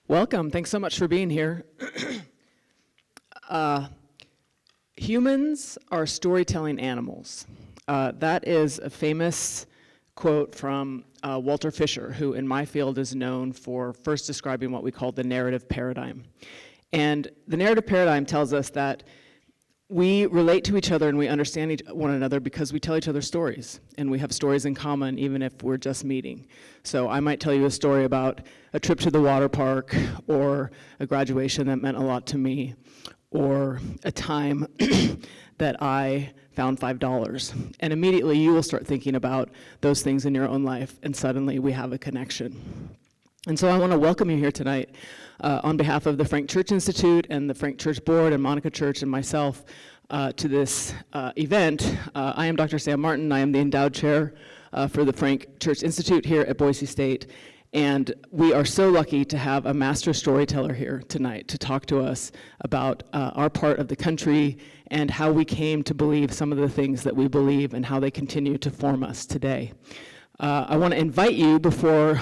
Welcome. Thanks so much for being here. Humans are storytelling animals. That is a famous quote from Walter Fisher, who in my field is known for first describing what we call the narrative paradigm. And the narrative paradigm tells us that we relate to each other and we understand one another because we tell each other stories, and we have stories in common even if we're just meeting. So I might tell you a story about a trip to the water park, or a graduation that meant a lot to me, or a time that I found $5. And immediately you will start thinking about those things in your own life, and suddenly we have a connection. And so I want to welcome you here tonight on behalf of the Frank Church Institute and the Frank Church Board and Monica Church and myself to this event. I am Dr. Sam Martin. I am the endowed chair for the Frank Church Institute here at Boise State. And we are so lucky to have a master storyteller here tonight to talk to us about our part of the country and how we came to believe some of the things that we believe and how they continue to form us today. I want to invite you before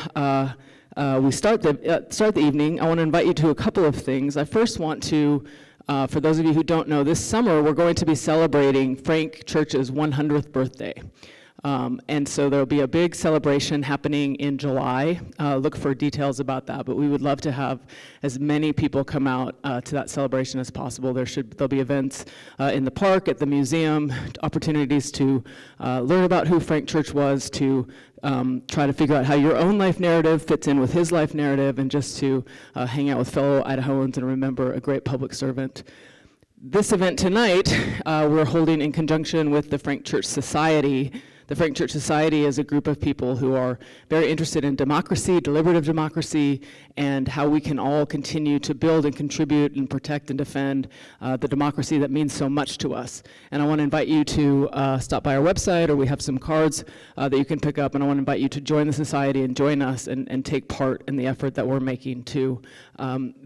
we start the evening. I want to invite you to a couple of things. I first want to, for those of you who don't know, this summer we're going to be celebrating Frank Church's 100th birthday. And so there'll be a big celebration happening in July. Look for details about that, but we would love to have as many people come out to that celebration as possible. There'll be events in the park, at the museum, opportunities to learn about who Frank Church was, to try to figure out how your own life narrative fits in with his life narrative, and just to hang out with fellow Idahoans and remember a great public servant. This event tonight we're holding in conjunction with the Frank Church Society. The Frank Church Society is a group of people who are very interested in democracy, deliberative democracy, and how we can all continue to build and contribute and protect and defend the democracy that means so much to us. And I want to invite you to stop by our website, or we have some cards that you can pick up, and I want to invite you to join the society and join us and take part in the effort that we're making to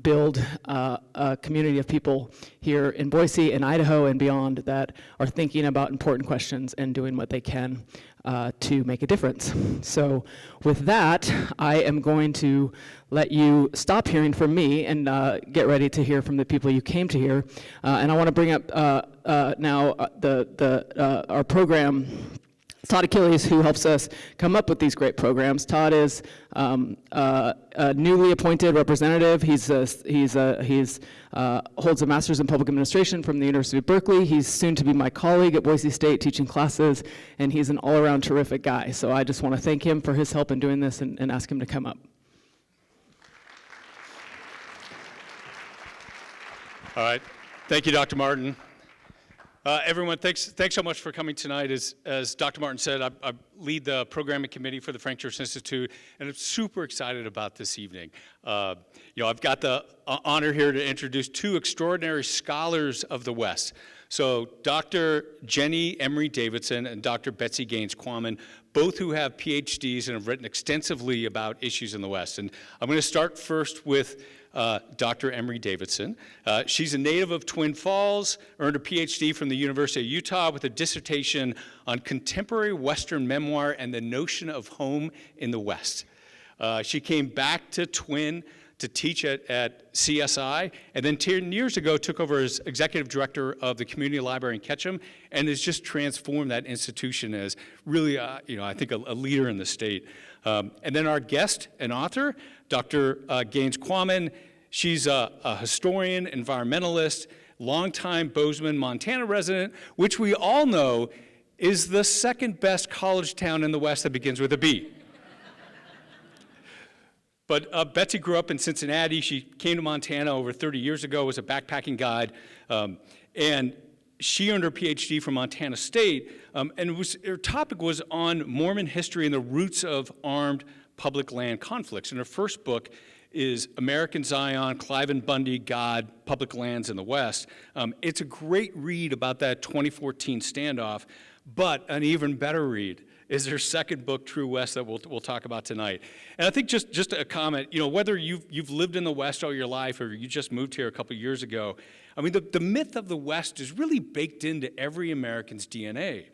build a community of people here in Boise and Idaho and beyond that are thinking about important questions and doing what they can to make a difference. So with that, I am going to let you stop hearing from me and get ready to hear from the people you came to hear. And I want to bring up now our program, Todd Achilles, who helps us come up with these great programs. Todd is a newly appointed representative. He holds a master's in public administration from the University of Berkeley. He's soon to be my colleague at Boise State teaching classes, and he's an all-around terrific guy. So I just want to thank him for his help in doing this and ask him to come up. All right. Thank you, Dr. Martin. Everyone, thanks so much for coming tonight. As Dr. Martin said, I lead the programming committee for the Frank Church Institute, and I'm super excited about this evening. I've got the honor here to introduce two extraordinary scholars of the West. So Dr. Jenny Emery Davidson and Dr. Betsy Gaines Quammen, both who have PhDs and have written extensively about issues in the West. And I'm going to start first with Dr. Emery Davidson. She's a native of Twin Falls, earned a PhD from the University of Utah with a dissertation on contemporary Western memoir and the notion of home in the West. She came back to Twin to teach at CSI, and then 10 years ago took over as executive director of the community library in Ketchum, and has just transformed that institution as really, I think a leader in the state. And then our guest and author, Dr. Gaines Quammen. She's a historian, environmentalist, longtime Bozeman, Montana resident, which we all know is the second best college town in the West that begins with a B. But Betsy grew up in Cincinnati. She came to Montana over 30 years ago, was a backpacking guide, and she earned her PhD from Montana State, and her topic was on Mormon history and the roots of armed public land conflicts. And her first book is American Zion, Clive and Bundy, God, Public Lands in the West. It's a great read about that 2014 standoff, but an even better read is her second book, True West, that we'll talk about tonight. And I think just a comment, whether you've lived in the West all your life or you just moved here a couple years ago, I mean, the myth of the West is really baked into every American's DNA.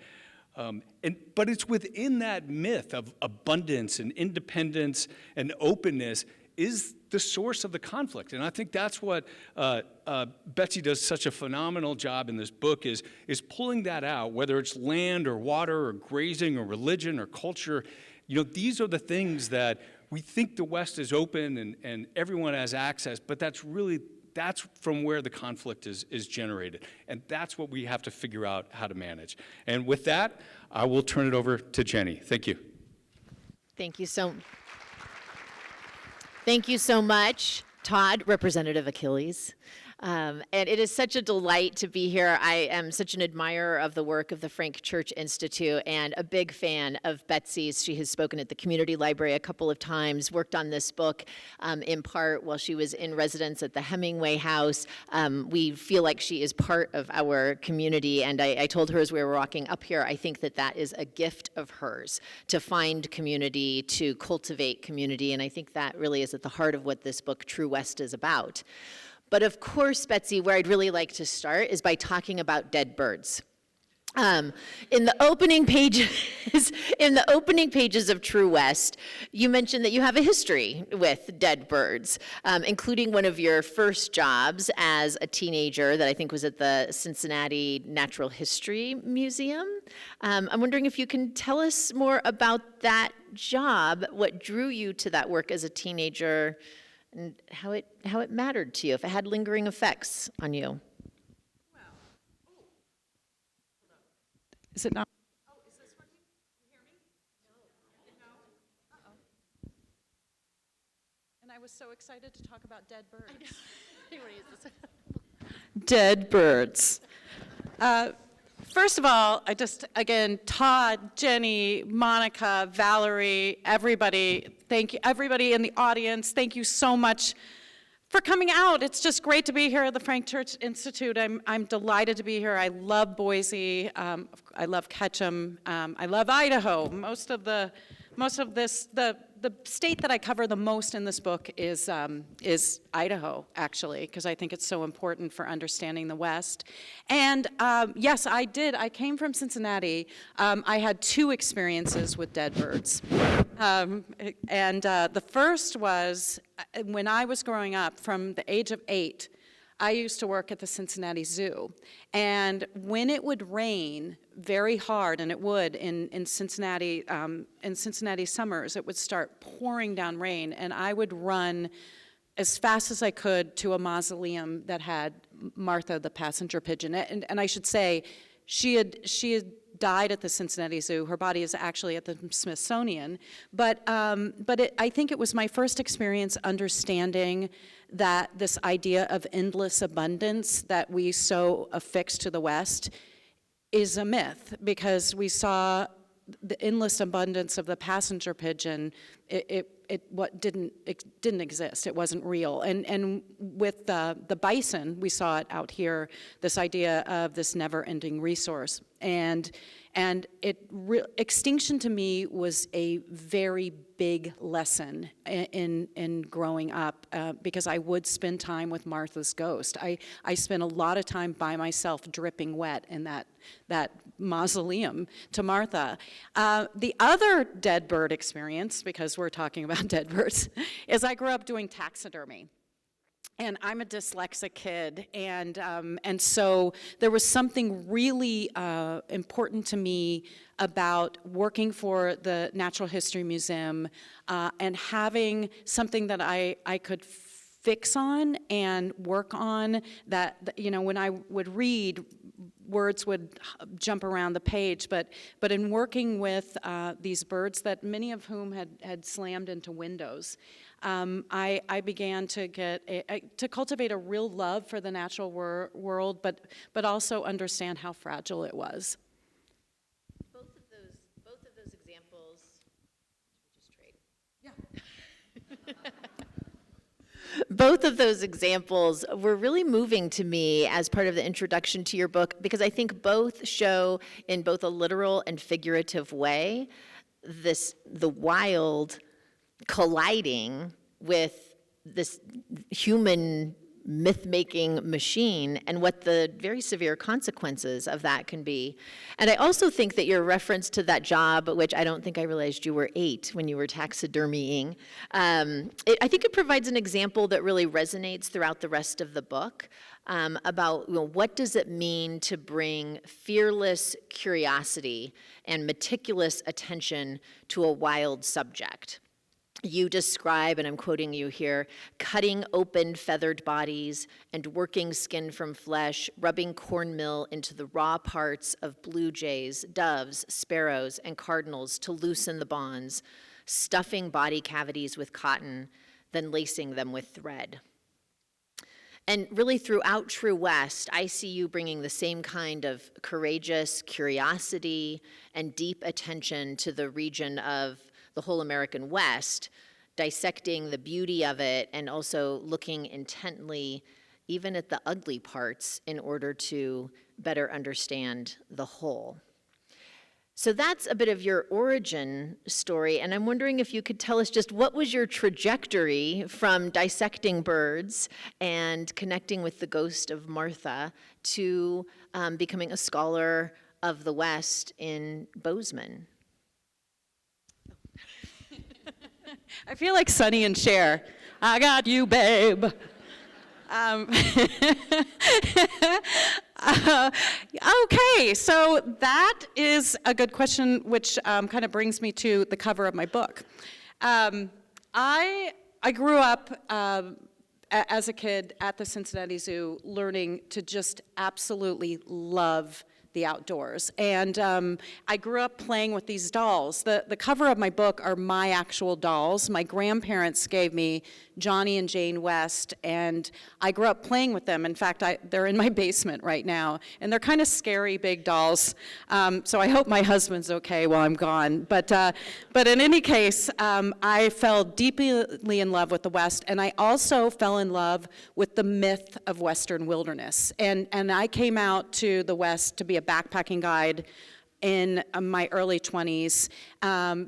But it's within that myth of abundance and independence and openness is the source of the conflict. And I think that's what Betsy does such a phenomenal job in this book is pulling that out, whether it's land or water or grazing or religion or culture. These are the things that we think the West is open and everyone has access, but that's from where the conflict is generated. And that's what we have to figure out how to manage. And with that, I will turn it over to Jenny. Thank you. Thank you so much, Todd, Representative Achilles. And it is such a delight to be here. I am such an admirer of the work of the Frank Church Institute and a big fan of Betsy's. She has spoken at the community library a couple of times, worked on this book in part while she was in residence at the Hemingway House. We feel like she is part of our community, and I told her as we were walking up here, I think that is a gift of hers, to find community, to cultivate community, and I think that really is at the heart of what this book, True West, is about. But of course, Betsy, where I'd really like to start is by talking about dead birds. In the opening pages of True West, you mentioned that you have a history with dead birds, including one of your first jobs as a teenager that I think was at the Cincinnati Natural History Museum. I'm wondering if you can tell us more about that job, what drew you to that work as a teenager, and how it mattered to you, if it had lingering effects on you. Is it not? Oh, is this working? Can you hear me? No. Uh-oh. And I was so excited to talk about dead birds. Dead birds. First of all, again, Todd, Jenny, Monica, Valerie, everybody, thank you, everybody in the audience, thank you so much for coming out. It's just great to be here at the Frank Church Institute. I'm delighted to be here. I love Boise. I love Ketchum. I love Idaho. Most of this, the state that I cover the most in this book is Idaho, actually, because I think it's so important for understanding the West. And yes, I did. I came from Cincinnati. I had 2 experiences with dead birds. The first was when I was growing up, from the age of 8, I used to work at the Cincinnati Zoo. And when it would rain very hard, and it would in Cincinnati summers, it would start pouring down rain, and I would run as fast as I could to a mausoleum that had Martha the passenger pigeon. And I should say, she had died at the Cincinnati Zoo. Her body is actually at the Smithsonian. But I think it was my first experience understanding that this idea of endless abundance that we so affix to the West is a myth, because we saw the endless abundance of the passenger pigeon. It didn't exist. It wasn't real. And with the bison, we saw it out here, this idea of this never-ending resource. And extinction to me was a very big lesson in growing up, because I would spend time with Martha's ghost. I spent a lot of time by myself dripping wet in that mausoleum to Martha. The other dead bird experience, because we're talking about dead birds, is I grew up doing taxidermy. And I'm a dyslexic kid, and so there was something really important to me about working for the Natural History Museum and having something that I could fix on and work on, that, when I would read, words would jump around the page, but in working with these birds, that many of whom had slammed into windows, I began to cultivate a real love for the natural world, but also understand how fragile it was. Both of those examples. Just trade. Yeah. Both of those examples were really moving to me as part of the introduction to your book, because I think both show, in both a literal and figurative way, the wild colliding with this human myth-making machine and what the very severe consequences of that can be. And I also think that your reference to that job, which I don't think I realized you were 8 when you were taxidermying, I think it provides an example that really resonates throughout the rest of the book about what does it mean to bring fearless curiosity and meticulous attention to a wild subject. You describe, and I'm quoting you here, cutting open feathered bodies and working skin from flesh, rubbing cornmeal into the raw parts of blue jays, doves, sparrows, and cardinals to loosen the bonds, stuffing body cavities with cotton, then lacing them with thread. And really throughout True West, I see you bringing the same kind of courageous curiosity and deep attention to the region of the whole American West, dissecting the beauty of it and also looking intently even at the ugly parts in order to better understand the whole. So that's a bit of your origin story, and I'm wondering if you could tell us just what was your trajectory from dissecting birds and connecting with the ghost of Martha to becoming a scholar of the West in Bozeman. I feel like Sonny and Cher. I got you, babe. Okay, so that is a good question, which kind of brings me to the cover of my book. I grew up as a kid at the Cincinnati Zoo, learning to just absolutely love the outdoors. And I grew up playing with these dolls. The cover of my book are my actual dolls. My grandparents gave me Johnny and Jane West, and I grew up playing with them. In fact, they're in my basement right now, and they're kind of scary big dolls. So I hope my husband's okay while I'm gone. But in any case, I fell deeply in love with the West, and I also fell in love with the myth of Western wilderness. And I came out to the West to be a backpacking guide in my early 20s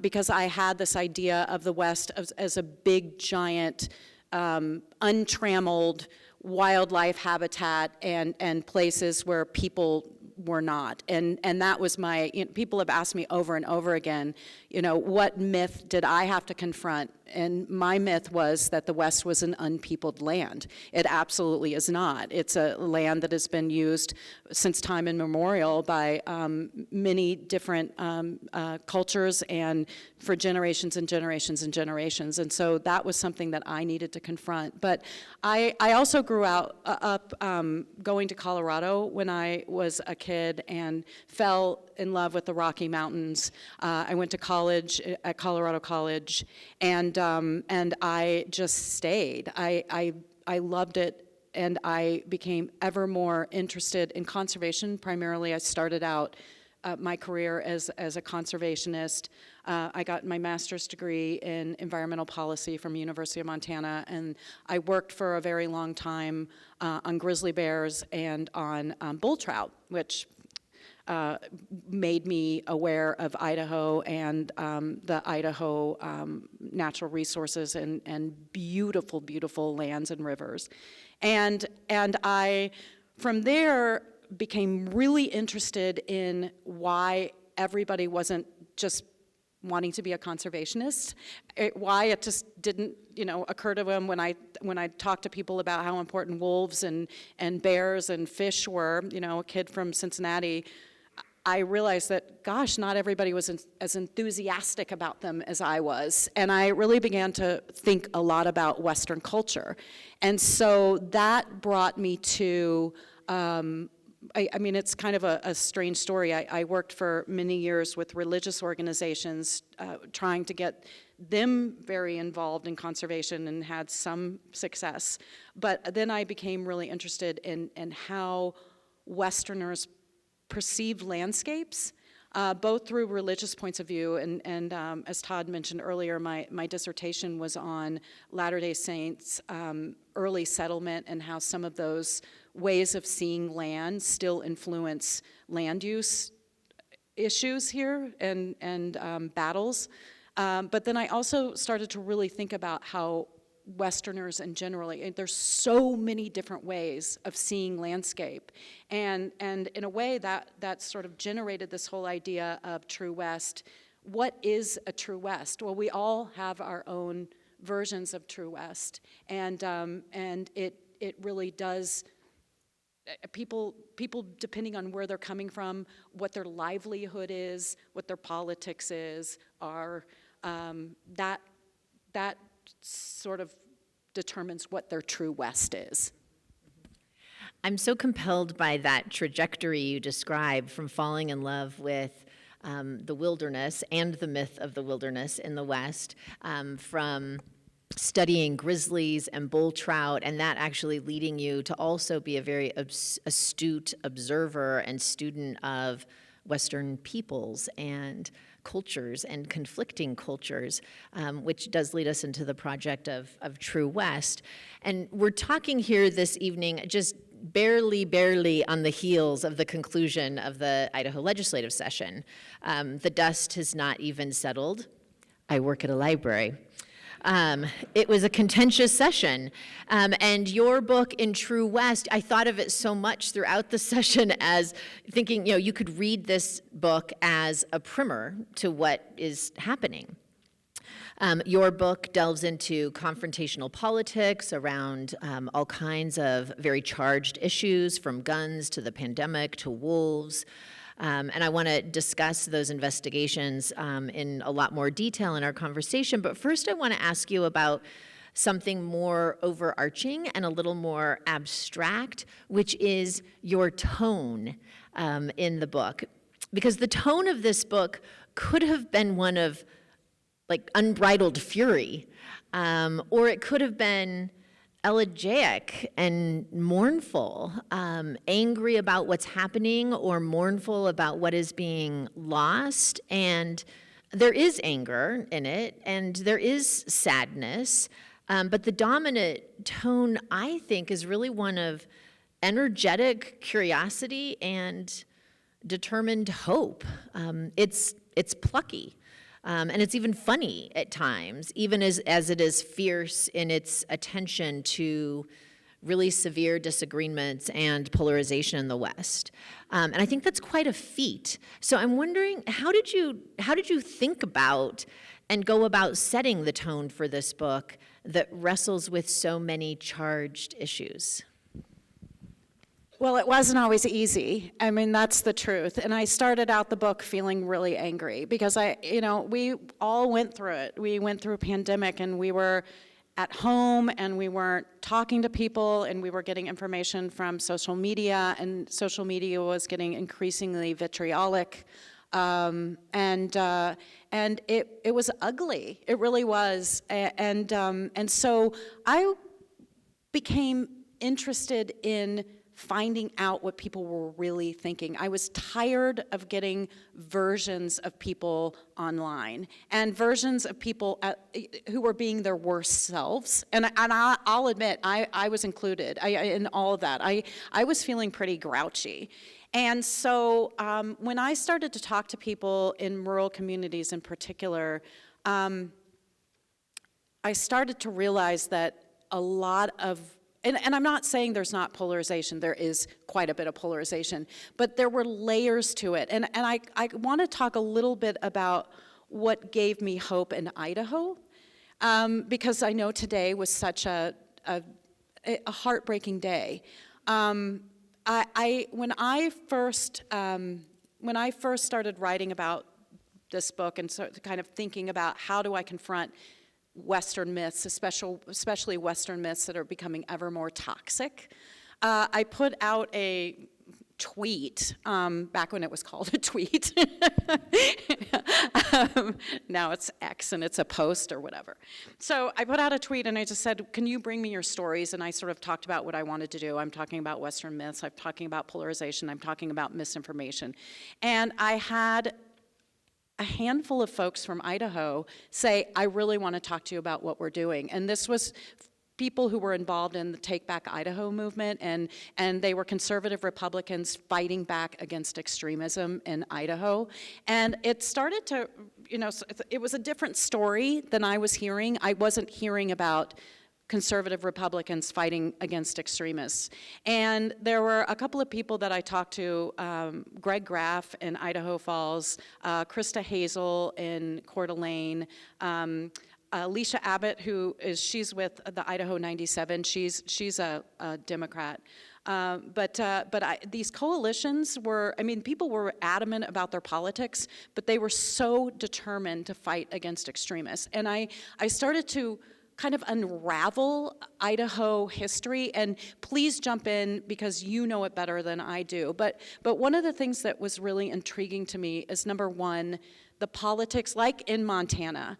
because I had this idea of the West as a big, giant, untrammeled wildlife habitat and places where people were not. And that was my, people have asked me over and over again, what myth did I have to confront? And my myth was that the West was an unpeopled land. It absolutely is not. It's a land that has been used since time immemorial by many different cultures and for generations and generations and generations. And so that was something that I needed to confront. But I also grew up going to Colorado when I was a kid and fell in love with the Rocky Mountains. I went to college at Colorado College, and I just stayed. I loved it, and I became ever more interested in conservation. Primarily, I started out my career as a conservationist. I got my master's degree in environmental policy from University of Montana, and I worked for a very long time on grizzly bears and on bull trout, which made me aware of Idaho and the Idaho natural resources and beautiful, beautiful lands and rivers. And I, from there, became really interested in why everybody wasn't just wanting to be a conservationist, why it just didn't, occur to them when I talked to people about how important wolves and bears and fish were. A kid from Cincinnati, I realized that, gosh, not everybody was as enthusiastic about them as I was. And I really began to think a lot about Western culture. And so that brought me to, I mean, it's kind of a strange story. I worked for many years with religious organizations trying to get them very involved in conservation and had some success. But then I became really interested in how Westerners perceived landscapes, both through religious points of view, and as Todd mentioned earlier, my dissertation was on Latter-day Saints' early settlement and how some of those ways of seeing land still influence land use issues here and battles. But then I also started to really think about how Westerners in general. There's so many different ways of seeing landscape. And in a way that sort of generated this whole idea of True West. What is a True West? Well, we all have our own versions of True West. And it really does, people depending on where they're coming from, what their livelihood is, what their politics is, that sort of determines what their True West is. I'm so compelled by that trajectory you described from falling in love with the wilderness and the myth of the wilderness in the West, from studying grizzlies and bull trout, and that actually leading you to also be a very astute observer and student of Western peoples and cultures and conflicting cultures, which does lead us into the project of True West. And we're talking here this evening just barely on the heels of the conclusion of the Idaho legislative session. The dust has not even settled. I work at a library. It was a contentious session, and your book in True West, I thought of it so much throughout the session as thinking, you could read this book as a primer to what is happening. Your book delves into confrontational politics around all kinds of very charged issues, from guns to the pandemic to wolves. And I want to discuss those investigations in a lot more detail in our conversation. But first, I want to ask you about something more overarching and a little more abstract, which is your tone in the book. Because the tone of this book could have been one of like unbridled fury, or it could have been elegiac and mournful, angry about what's happening or mournful about what is being lost. And there is anger in it, and there is sadness, but the dominant tone, I think, is really one of energetic curiosity and determined hope. It's plucky. And it's even funny at times, even as it is fierce in its attention to really severe disagreements and polarization in the West. And I think that's quite a feat. So I'm wondering, how did you think about and go about setting the tone for this book that wrestles with so many charged issues? Well, it wasn't always easy. I mean, that's the truth. And I started out the book feeling really angry because we all went through it. We went through a pandemic, and we were at home, and we weren't talking to people, and we were getting information from social media, and social media was getting increasingly vitriolic. And it was ugly. It really was. And so I became interested in finding out what people were really thinking. I was tired of getting versions of people online and versions of people who were being their worst selves. And I'll admit, I was included in all of that. I was feeling pretty grouchy. And so when I started to talk to people in rural communities in particular, I started to realize that a lot of And I'm not saying there's not polarization. There is quite a bit of polarization. But there were layers to it. And I want to talk a little bit about what gave me hope in Idaho, because I know today was such a heartbreaking day. When I first started writing about this book and sort of kind of thinking about how do I confront Western myths, especially Western myths that are becoming ever more toxic, I put out a tweet, back when it was called a tweet. Now it's X and it's a post or whatever. So I put out a tweet and I just said, can you bring me your stories? And I sort of talked about what I wanted to do. I'm talking about Western myths, I'm talking about polarization, I'm talking about misinformation. And I had a handful of folks from Idaho say, I really want to talk to you about what we're doing. And this was people who were involved in the Take Back Idaho movement, and they were conservative Republicans fighting back against extremism in Idaho. And it started to, it was a different story than I was hearing. I wasn't hearing about conservative Republicans fighting against extremists. And there were a couple of people that I talked to, Greg Graff in Idaho Falls, Krista Hazel in Coeur d'Alene, Alicia Abbott, she's with the Idaho 97. She's a Democrat. These coalitions were, people were adamant about their politics, but they were so determined to fight against extremists. And I started to kind of unravel Idaho history, and please jump in because you know it better than I do. But one of the things that was really intriguing to me is, number one, the politics, like in Montana,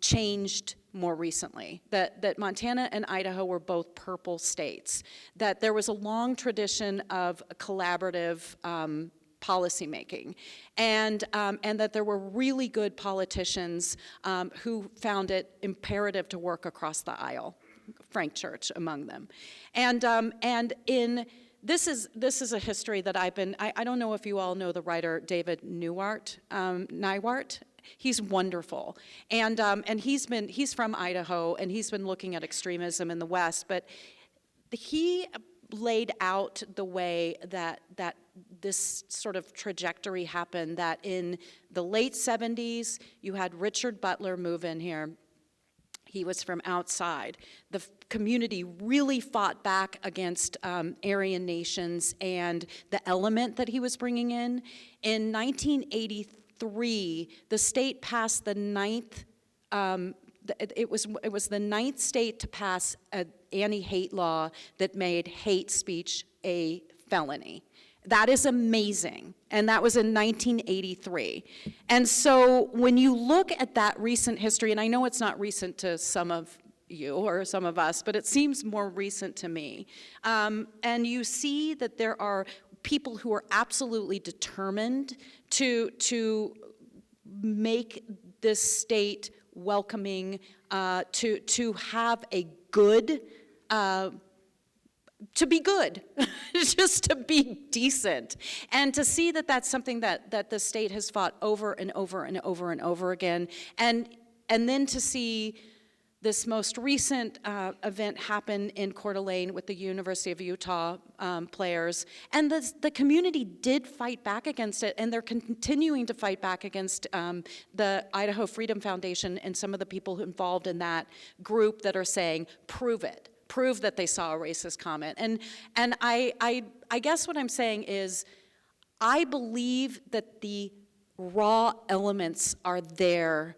changed more recently, that Montana and Idaho were both purple states, that there was a long tradition of collaborative policymaking, and that there were really good politicians who found it imperative to work across the aisle, Frank Church among them. This is a history that I don't know if you all know the writer David Neiwart. He's wonderful, and he's from Idaho, and he's been looking at extremism in the West, but he laid out the way that this sort of trajectory happened, that in the late 70s, you had Richard Butler move in here. He was from outside. The community really fought back against Aryan nations and the element that he was bringing in. In 1983, the state passed the ninth, it was the ninth state to pass an anti-hate law that made hate speech a felony. That is amazing, and that was in 1983. And so when you look at that recent history, and I know it's not recent to some of you or some of us, but it seems more recent to me, and you see that there are people who are absolutely determined to make this state welcoming, to have a good, to be good, just to be decent, and to see that that's something that the state has fought over and over and over and over again, and then to see this most recent event happen in Coeur d'Alene with the University of Utah players, and the community did fight back against it, and they're continuing to fight back against the Idaho Freedom Foundation and some of the people involved in that group that are saying, prove it. Prove that they saw a racist comment. And I guess what I'm saying is, I believe that the raw elements are there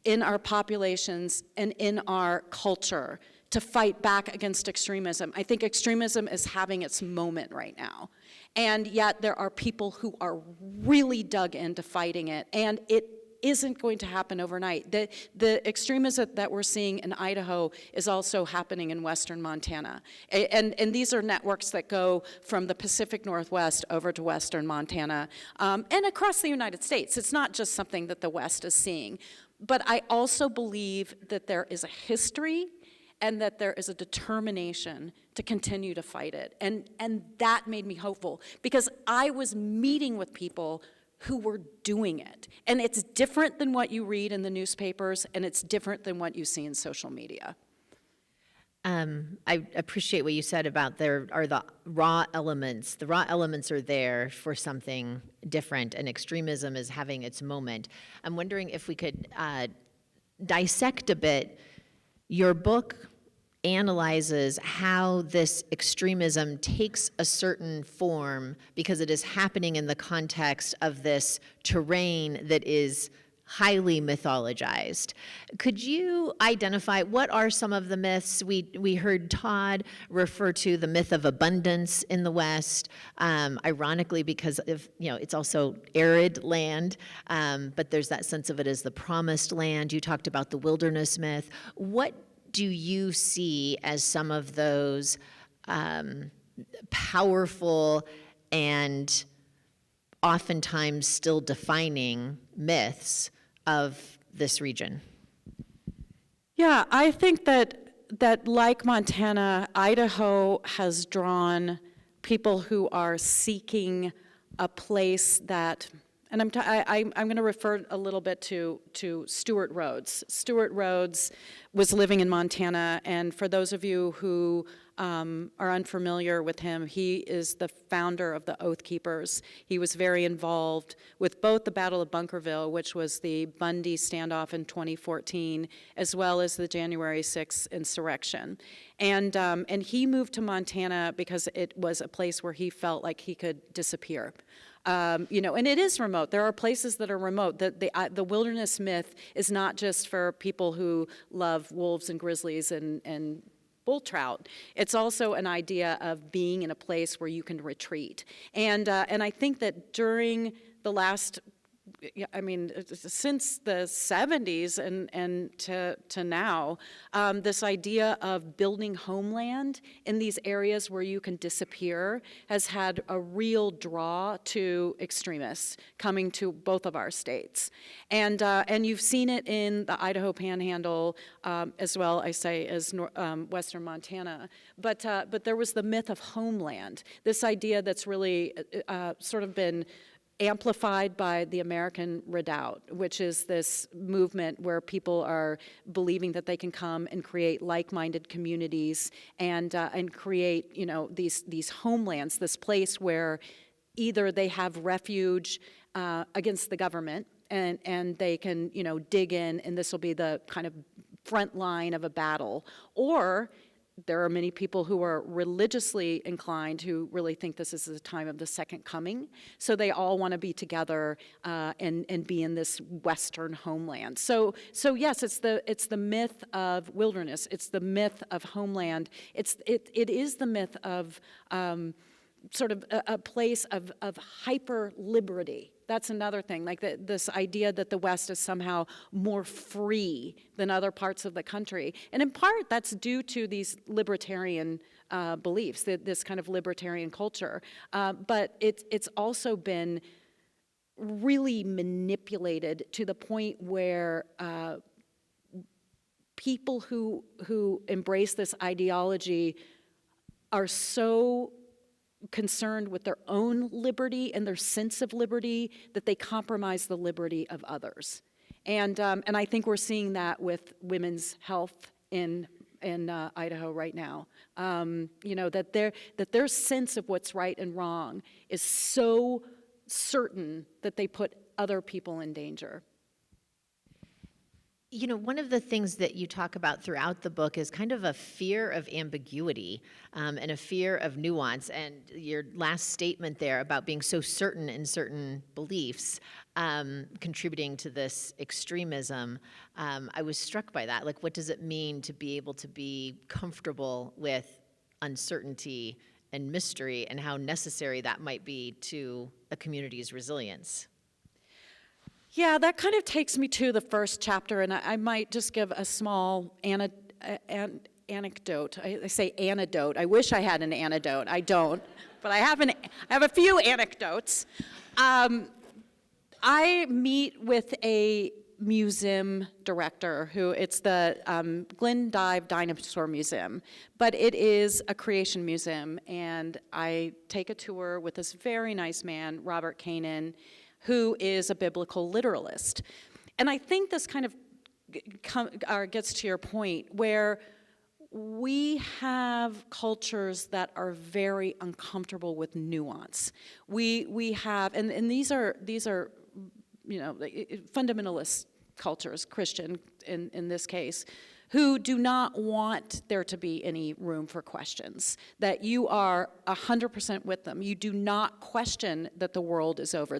in our populations and in our culture to fight back against extremism. I think extremism is having its moment right now. And yet there are people who are really dug into fighting it, and it isn't going to happen overnight. The extremism that we're seeing in Idaho is also happening in western Montana. And these are networks that go from the Pacific Northwest over to western Montana, and across the United States. It's not just something that the West is seeing. But I also believe that there is a history and that there is a determination to continue to fight it. And that made me hopeful, because I was meeting with people who were doing it. And it's different than what you read in the newspapers, and it's different than what you see in social media. I appreciate what you said about there are the raw elements. The raw elements are there for something different, and extremism is having its moment. I'm wondering if we could dissect a bit. Your book analyzes how this extremism takes a certain form because it is happening in the context of this terrain that is highly mythologized. Could you identify what are some of the myths? We heard Todd refer to the myth of abundance in the West, ironically because of, it's also arid land, but there's that sense of it as the promised land. You talked about the wilderness myth. What do you see as some of those powerful and oftentimes still defining myths of this region? Yeah, I think that like Montana, Idaho has drawn people who are seeking a place that, And I'm going to refer a little bit to Stuart Rhodes. Stuart Rhodes was living in Montana, and for those of you who are unfamiliar with him, he is the founder of the Oath Keepers. He was very involved with both the Battle of Bunkerville, which was the Bundy standoff in 2014, as well as the January 6th insurrection. And he moved to Montana because it was a place where he felt like he could disappear. And it is remote. There are places that are remote. The wilderness myth is not just for people who love wolves and grizzlies and bull trout. It's also an idea of being in a place where you can retreat. And I think that during the last, since the 70s and to now, this idea of building homeland in these areas where you can disappear has had a real draw to extremists coming to both of our states. And you've seen it in the Idaho Panhandle as well, I say, as western Montana. But there was the myth of homeland, this idea that's really sort of been amplified by the American Redoubt, which is this movement where people are believing that they can come and create like-minded communities and create, these homelands, this place where either they have refuge against the government and they can, dig in, and this will be the kind of front line of a battle, or there are many people who are religiously inclined who really think this is the time of the second coming. So they all want to be together and be in this Western homeland. So yes, it's the myth of wilderness. It's the myth of homeland. It is the myth of sort of a place of hyper liberty. That's another thing, like this idea that the West is somehow more free than other parts of the country. And in part, that's due to these libertarian beliefs, this kind of libertarian culture. But it's also been really manipulated to the point where people who embrace this ideology are so concerned with their own liberty and their sense of liberty that they compromise the liberty of others. And I think we're seeing that with women's health in Idaho right now. That their sense of what's right and wrong is so certain that they put other people in danger. One of the things that you talk about throughout the book is kind of a fear of ambiguity and a fear of nuance. And your last statement there about being so certain in certain beliefs contributing to this extremism, I was struck by that. Like, what does it mean to be able to be comfortable with uncertainty and mystery, and how necessary that might be to a community's resilience? Yeah, that kind of takes me to the first chapter, and I might just give a small anecdote. I say anecdote. I wish I had an anecdote. I don't, but I have a few anecdotes. I meet with a museum director it's the Glen Dive Dinosaur Museum, but it is a creation museum, and I take a tour with this very nice man, Robert Kanan, who is a biblical literalist. And I think this kind of gets to your point, where we have cultures that are very uncomfortable with nuance. We have, and these are fundamentalist cultures, Christian in this case, who do not want there to be any room for questions, that you are 100% with them. You do not question that the world is older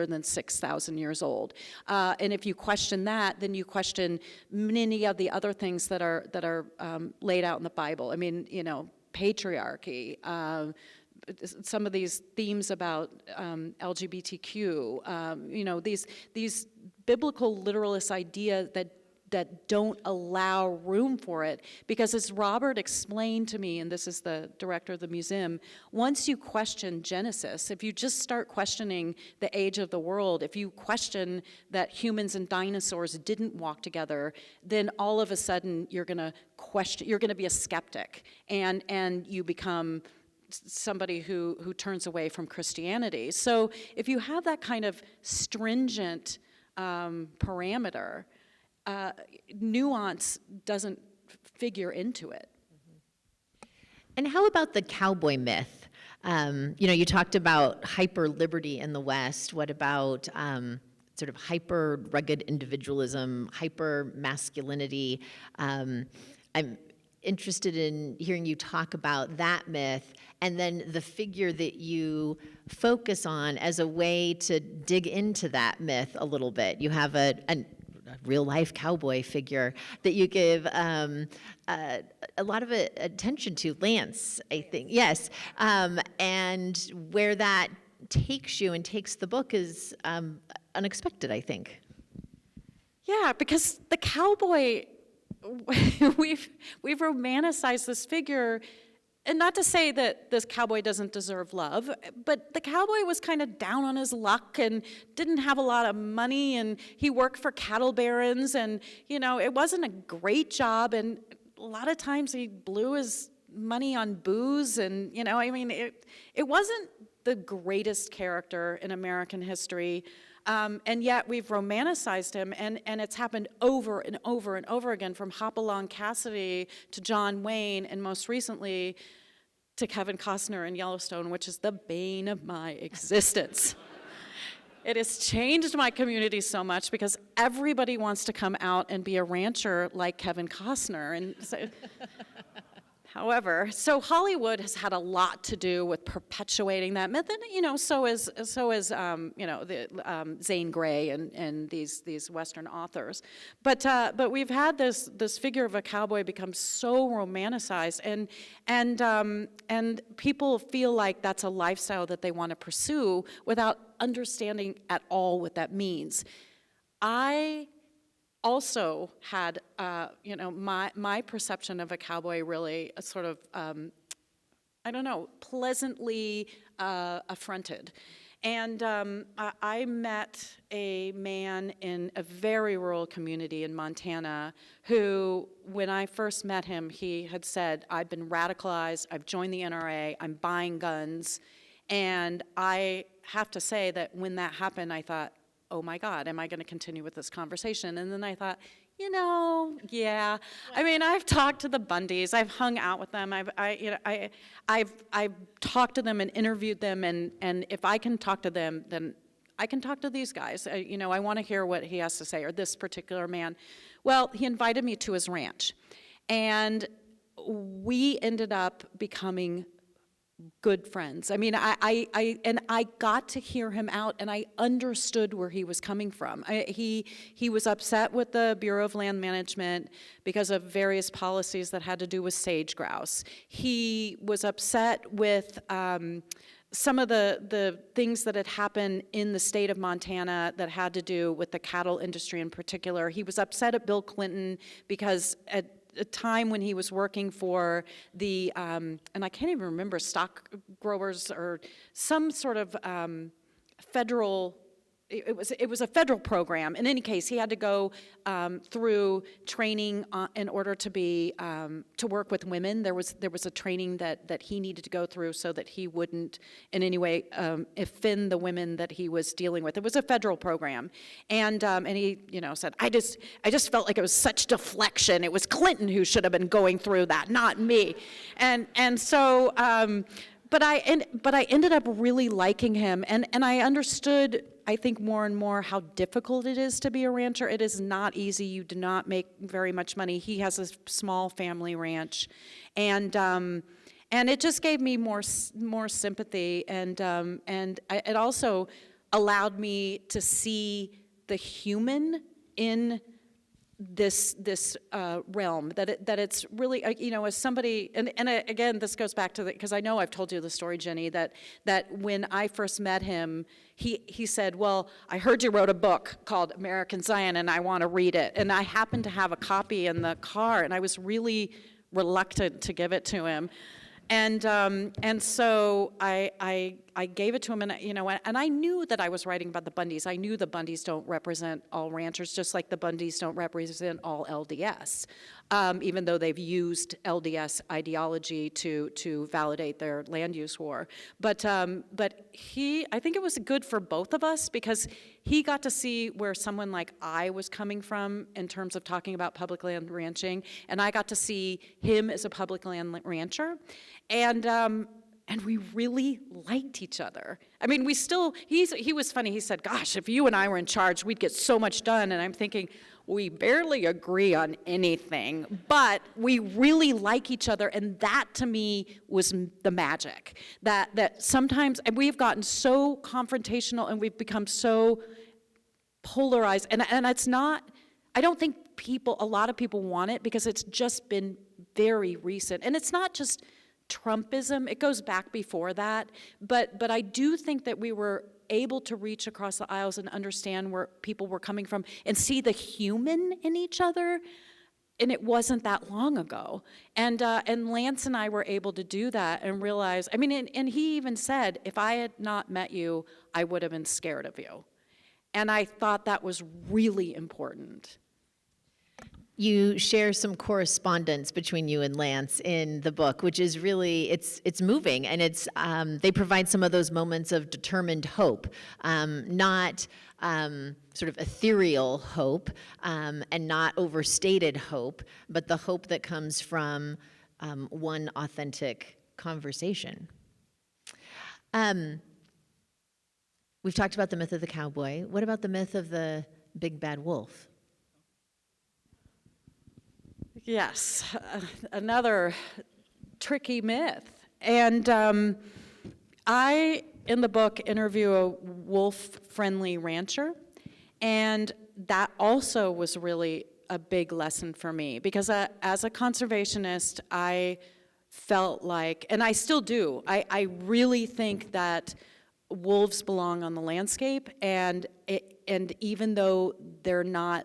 than 6,000 years old. And if you question that, then you question many of the other things that are laid out in the Bible. I mean, patriarchy, some of these themes about LGBTQ, these biblical literalist ideas that don't allow room for it. Because as Robert explained to me, and this is the director of the museum, once you question Genesis, if you just start questioning the age of the world, if you question that humans and dinosaurs didn't walk together, then all of a sudden you're going to be a skeptic, and you become somebody who turns away from Christianity. So if you have that kind of stringent parameter, nuance doesn't figure into it. And how about the cowboy myth? You talked about hyper liberty in the West. What about sort of hyper rugged individualism, hyper masculinity? I'm interested in hearing you talk about that myth, and then the figure that you focus on as a way to dig into that myth a little bit. You have a real-life cowboy figure that you give a lot of attention to, Lance, I think, yes. And where that takes you and takes the book is unexpected, I think. Yeah, because the cowboy, we've romanticized this figure, and not to say that this cowboy doesn't deserve love, but the cowboy was kind of down on his luck and didn't have a lot of money, and he worked for cattle barons, and it wasn't a great job, and a lot of times he blew his money on booze, and it wasn't the greatest character in American history. And yet we've romanticized him, and it's happened over and over and over again, from Hopalong Cassidy to John Wayne, and most recently to Kevin Costner in Yellowstone, which is the bane of my existence. It has changed my community so much because everybody wants to come out and be a rancher like Kevin Costner. And so, however, so Hollywood has had a lot to do with perpetuating that myth, and so is Zane Grey and these Western authors. But we've had this figure of a cowboy become so romanticized, and people feel like that's a lifestyle that they want to pursue without understanding at all what that means. I also had, my perception of a cowboy really sort of, pleasantly affronted. And I met a man in a very rural community in Montana who, when I first met him, he had said, I've been radicalized, I've joined the NRA, I'm buying guns. And I have to say that when that happened, I thought, oh my God, am I going to continue with this conversation? And then I thought, yeah. I mean, I've talked to the Bundys, I've hung out with them, I've talked to them and interviewed them, and if I can talk to them, then I can talk to these guys. I want to hear what he has to say, or this particular man. Well, he invited me to his ranch, and we ended up becoming good friends. I mean, I got to hear him out, and I understood where he was coming from. He was upset with the Bureau of Land Management because of various policies that had to do with sage grouse. He was upset with some of the things that had happened in the state of Montana that had to do with the cattle industry in particular. He was upset at Bill Clinton because at a time when he was working for the, and I can't even remember, stock growers or some sort of federal, it was a federal program. In any case, he had to go through training in order to be to work with women. There was a training that he needed to go through so that he wouldn't in any way offend the women that he was dealing with. It was a federal program, and he said, I just felt like it was such deflection. It was Clinton who should have been going through that, not me, and so. But I ended up really liking him, and I understood, I think, more and more how difficult it is to be a rancher. It is not easy. You do not make very much money. He has a small family ranch, and it just gave me more sympathy, and it also allowed me to see the human in this realm, that it's really, as somebody, and again, this goes back to because I know I've told you the story, Jenny, that when I first met him, he said, well, I heard you wrote a book called American Zion, and I want to read it. And I happened to have a copy in the car, and I was really reluctant to give it to him. And so I I gave it to him, and and I knew that I was writing about the Bundys. I knew the Bundys don't represent all ranchers, just like the Bundys don't represent all LDS, even though they've used LDS ideology to validate their land use war. But I think it was good for both of us, because he got to see where someone like I was coming from in terms of talking about public land ranching, and I got to see him as a public land rancher, and we really liked each other. I mean, he was funny. He said, gosh, if you and I were in charge, we'd get so much done. And I'm thinking, we barely agree on anything, but we really like each other. And that, to me, was the magic. That sometimes, and we've gotten so confrontational, and we've become so polarized. And it's not, I don't think a lot of people want it, because it's just been very recent. And it's not just Trumpism, it goes back before that, but I do think that we were able to reach across the aisles and understand where people were coming from and see the human in each other, and it wasn't that long ago. And Lance and I were able to do that and realize, I mean, and he even said, if I had not met you, I would have been scared of you. And I thought that was really important. You share some correspondence between you and Lance in the book, which is really, it's moving, and they provide some of those moments of determined hope, not sort of ethereal hope, and not overstated hope, but the hope that comes from one authentic conversation. We've talked about the myth of the cowboy. What about the myth of the big bad wolf? Yes, another tricky myth. And I, in the book, interview a wolf-friendly rancher, and that also was really a big lesson for me, because as a conservationist, I felt like, and I still do, I really think that wolves belong on the landscape, and even though they're not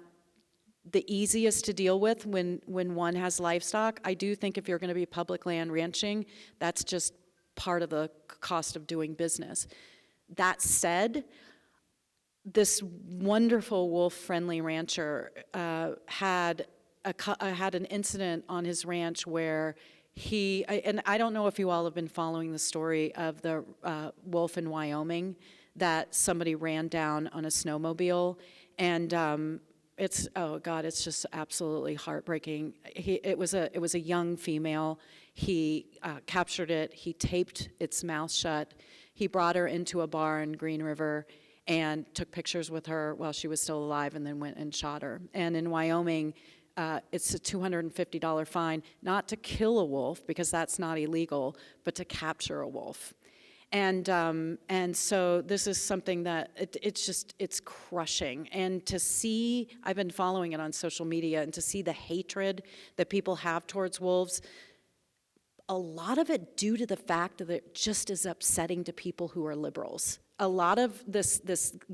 the easiest to deal with when one has livestock, I do think if you're going to be public land ranching, that's just part of the cost of doing business. That said, this wonderful wolf-friendly rancher had an incident on his ranch where and I don't know if you all have been following the story of the wolf in Wyoming that somebody ran down on a snowmobile, and it's just absolutely heartbreaking. It was a young female. He captured it. He taped its mouth shut. He brought her into a bar in Green River and took pictures with her while she was still alive, and then went and shot her. And in Wyoming, it's a $250 fine, not to kill a wolf, because that's not illegal, but to capture a wolf. And so this is something that it's crushing. And to see, I've been following it on social media, and to see the hatred that people have towards wolves, a lot of it due to the fact that it just is upsetting to people who are liberals. A lot of this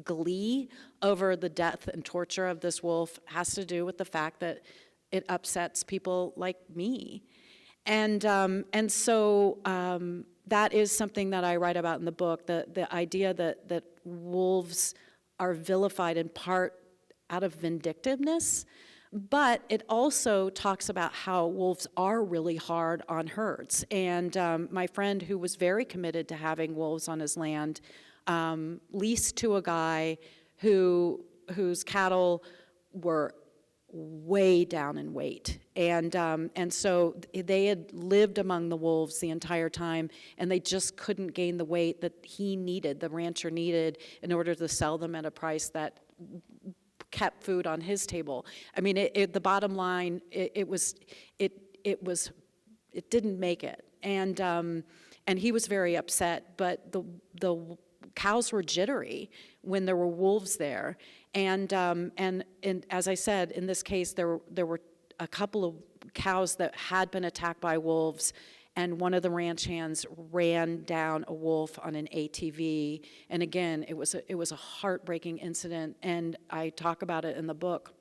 glee over the death and torture of this wolf has to do with the fact that it upsets people like me. And so that is something that I write about in the book, the idea that wolves are vilified in part out of vindictiveness, but it also talks about how wolves are really hard on herds. And my friend, who was very committed to having wolves on his land, leased to a guy whose cattle were way down in weight, and so they had lived among the wolves the entire time, and they just couldn't gain the weight that the rancher needed, in order to sell them at a price that kept food on his table. I mean, the bottom line, it didn't make it, and he was very upset. But the cows were jittery when there were wolves there, and as I said, in this case, there were a couple of cows that had been attacked by wolves, and one of the ranch hands ran down a wolf on an ATV. And again, it was a heartbreaking incident, and I talk about it in the book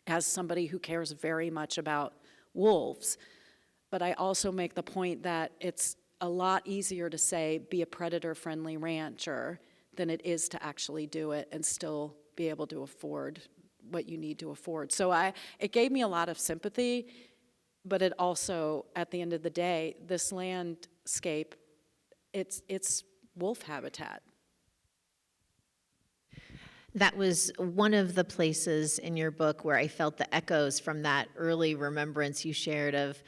as somebody who cares very much about wolves. But I also make the point that it's a lot easier to say, be a predator-friendly rancher than it is to actually do it and still be able to afford what you need to afford. So it gave me a lot of sympathy, but it also, at the end of the day, this landscape, it's wolf habitat. That was one of the places in your book where I felt the echoes from that early remembrance you shared of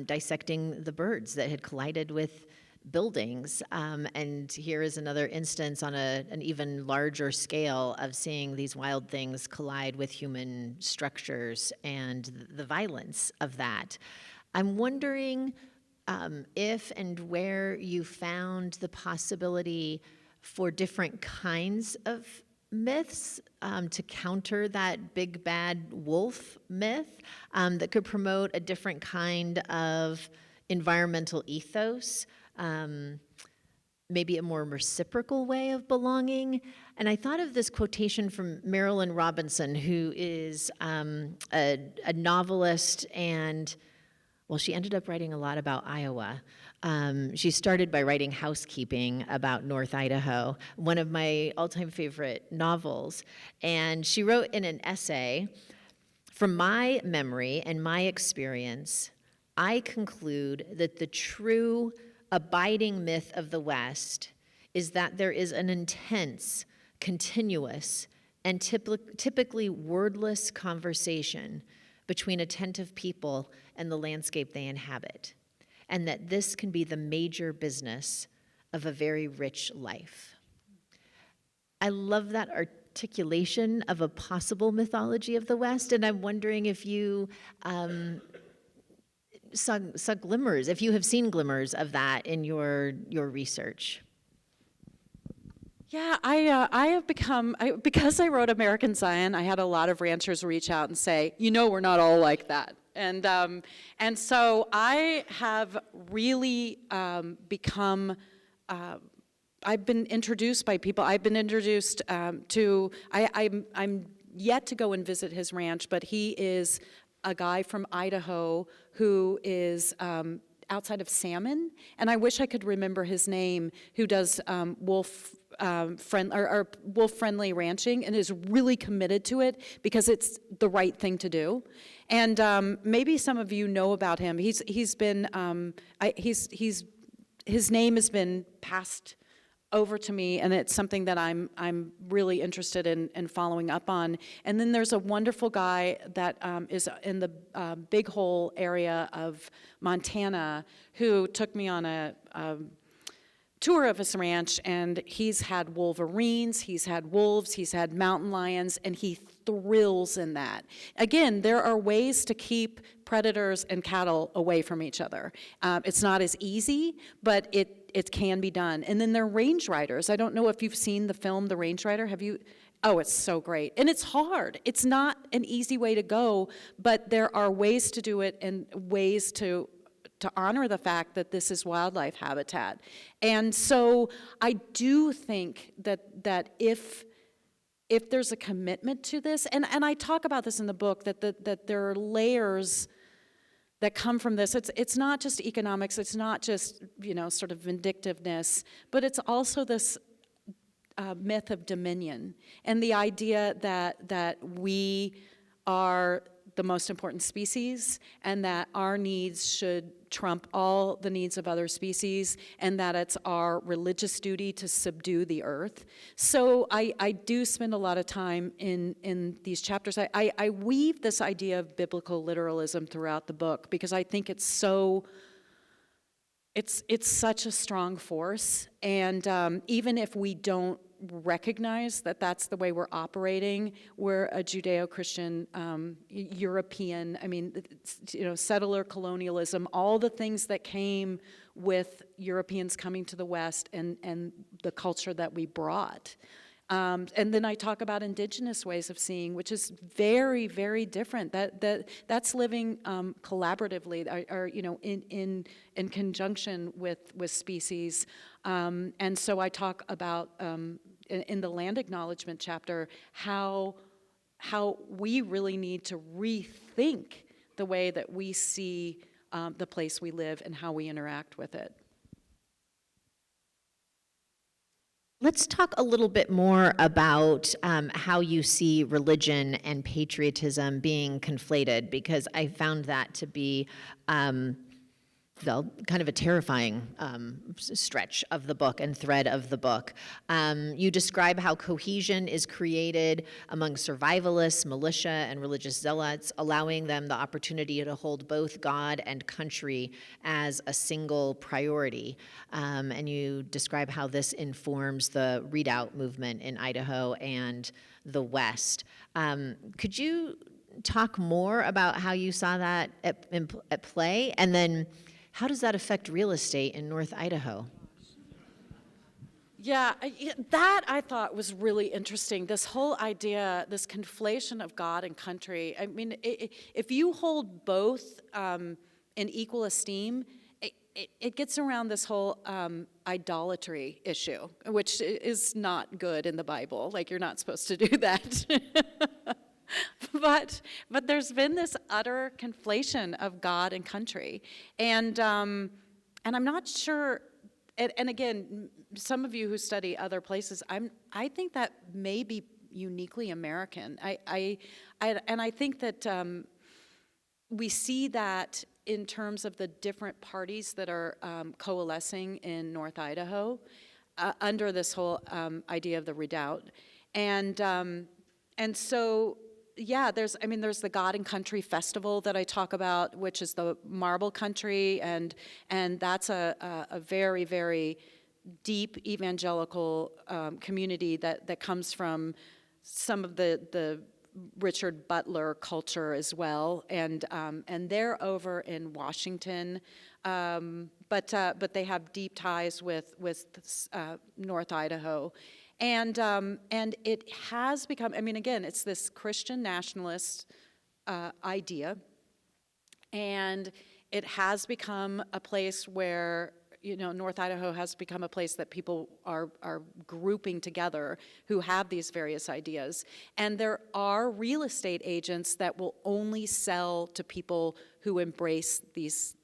dissecting the birds that had collided with buildings. And here is another instance on an even larger scale of seeing these wild things collide with human structures and the violence of that. I'm wondering if and where you found the possibility for different kinds of myths to counter that big bad wolf myth that could promote a different kind of environmental ethos, maybe a more reciprocal way of belonging. And I thought of this quotation from Marilynne Robinson, who is a novelist, and well, she ended up writing a lot about Iowa. She started by writing Housekeeping about North Idaho, one of my all-time favorite novels. And she wrote in an essay, "From my memory and my experience, I conclude that the true abiding myth of the West is that there is an intense, continuous, and typically wordless conversation between attentive people and the landscape they inhabit, and that this can be the major business of a very rich life." I love that articulation of a possible mythology of the West, and I'm wondering if you saw glimmers, if you have seen glimmers of that in your research. Yeah, I have become, because I wrote American Zion, I had a lot of ranchers reach out and say, we're not all like that. And so I have really become, I've been introduced by people, I've been introduced to, I'm yet to go and visit his ranch, but he is a guy from Idaho who is outside of Salmon, and I wish I could remember his name, who does wolf-friendly ranching and is really committed to it because it's the right thing to do. And maybe some of you know about him. His name has been passed over to me, and it's something that I'm really interested in following up on. And then there's a wonderful guy that is in the Big Hole area of Montana who took me on a tour of his ranch, and he's had wolverines, he's had wolves, he's had mountain lions, and he thrills in that. Again, there are ways to keep predators and cattle away from each other. It's not as easy, but it can be done. And then there are range riders. I don't know if you've seen the film The Range Rider. Have you? Oh, it's so great. And it's hard. It's not an easy way to go, but there are ways to do it and ways to honor the fact that this is wildlife habitat. And so I do think that if there's a commitment to this, and I talk about this in the book, that there are layers that come from this. It's not just economics, it's not just, sort of vindictiveness, but it's also this myth of dominion and the idea that we are the most important species and that our needs should trump all the needs of other species, and that it's our religious duty to subdue the earth. So I do spend a lot of time in these chapters. I weave this idea of biblical literalism throughout the book because I think it's such a strong force, and even if we don't recognize that that's the way we're operating, we're a Judeo-Christian European, settler colonialism, all the things that came with Europeans coming to the West and the culture that we brought. And then I talk about indigenous ways of seeing, which is very, very different. That's living collaboratively, or in conjunction with species. And so I talk about in the land acknowledgement chapter how we really need to rethink the way that we see the place we live and how we interact with it. Let's talk a little bit more about how you see religion and patriotism being conflated, because I found that to be kind of a terrifying stretch of the book and thread of the book. You describe how cohesion is created among survivalists, militia, and religious zealots, allowing them the opportunity to hold both God and country as a single priority. And you describe how this informs the Redoubt movement in Idaho and the West. Could you talk more about how you saw that at play? And then how does that affect real estate in North Idaho? Yeah, that I thought was really interesting. This whole idea, this conflation of God and country. I mean, if you hold both in equal esteem, it gets around this whole idolatry issue, which is not good in the Bible. Like, you're not supposed to do that. But there's been this utter conflation of God and country, and I'm not sure. And again, some of you who study other places, I think that may be uniquely American. I think that we see that in terms of the different parties that are coalescing in North Idaho under this whole idea of the Redoubt, and so. Yeah, there's the God and Country Festival that I talk about, which is the Marble Country, and that's a very, very deep evangelical community that comes from some of the Richard Butler culture as well, and they're over in Washington, but they have deep ties with North Idaho. And it has become, I mean, again, it's this Christian nationalist idea, and it has become a place where, North Idaho has become a place that people are grouping together who have these various ideas. And there are real estate agents that will only sell to people who embrace these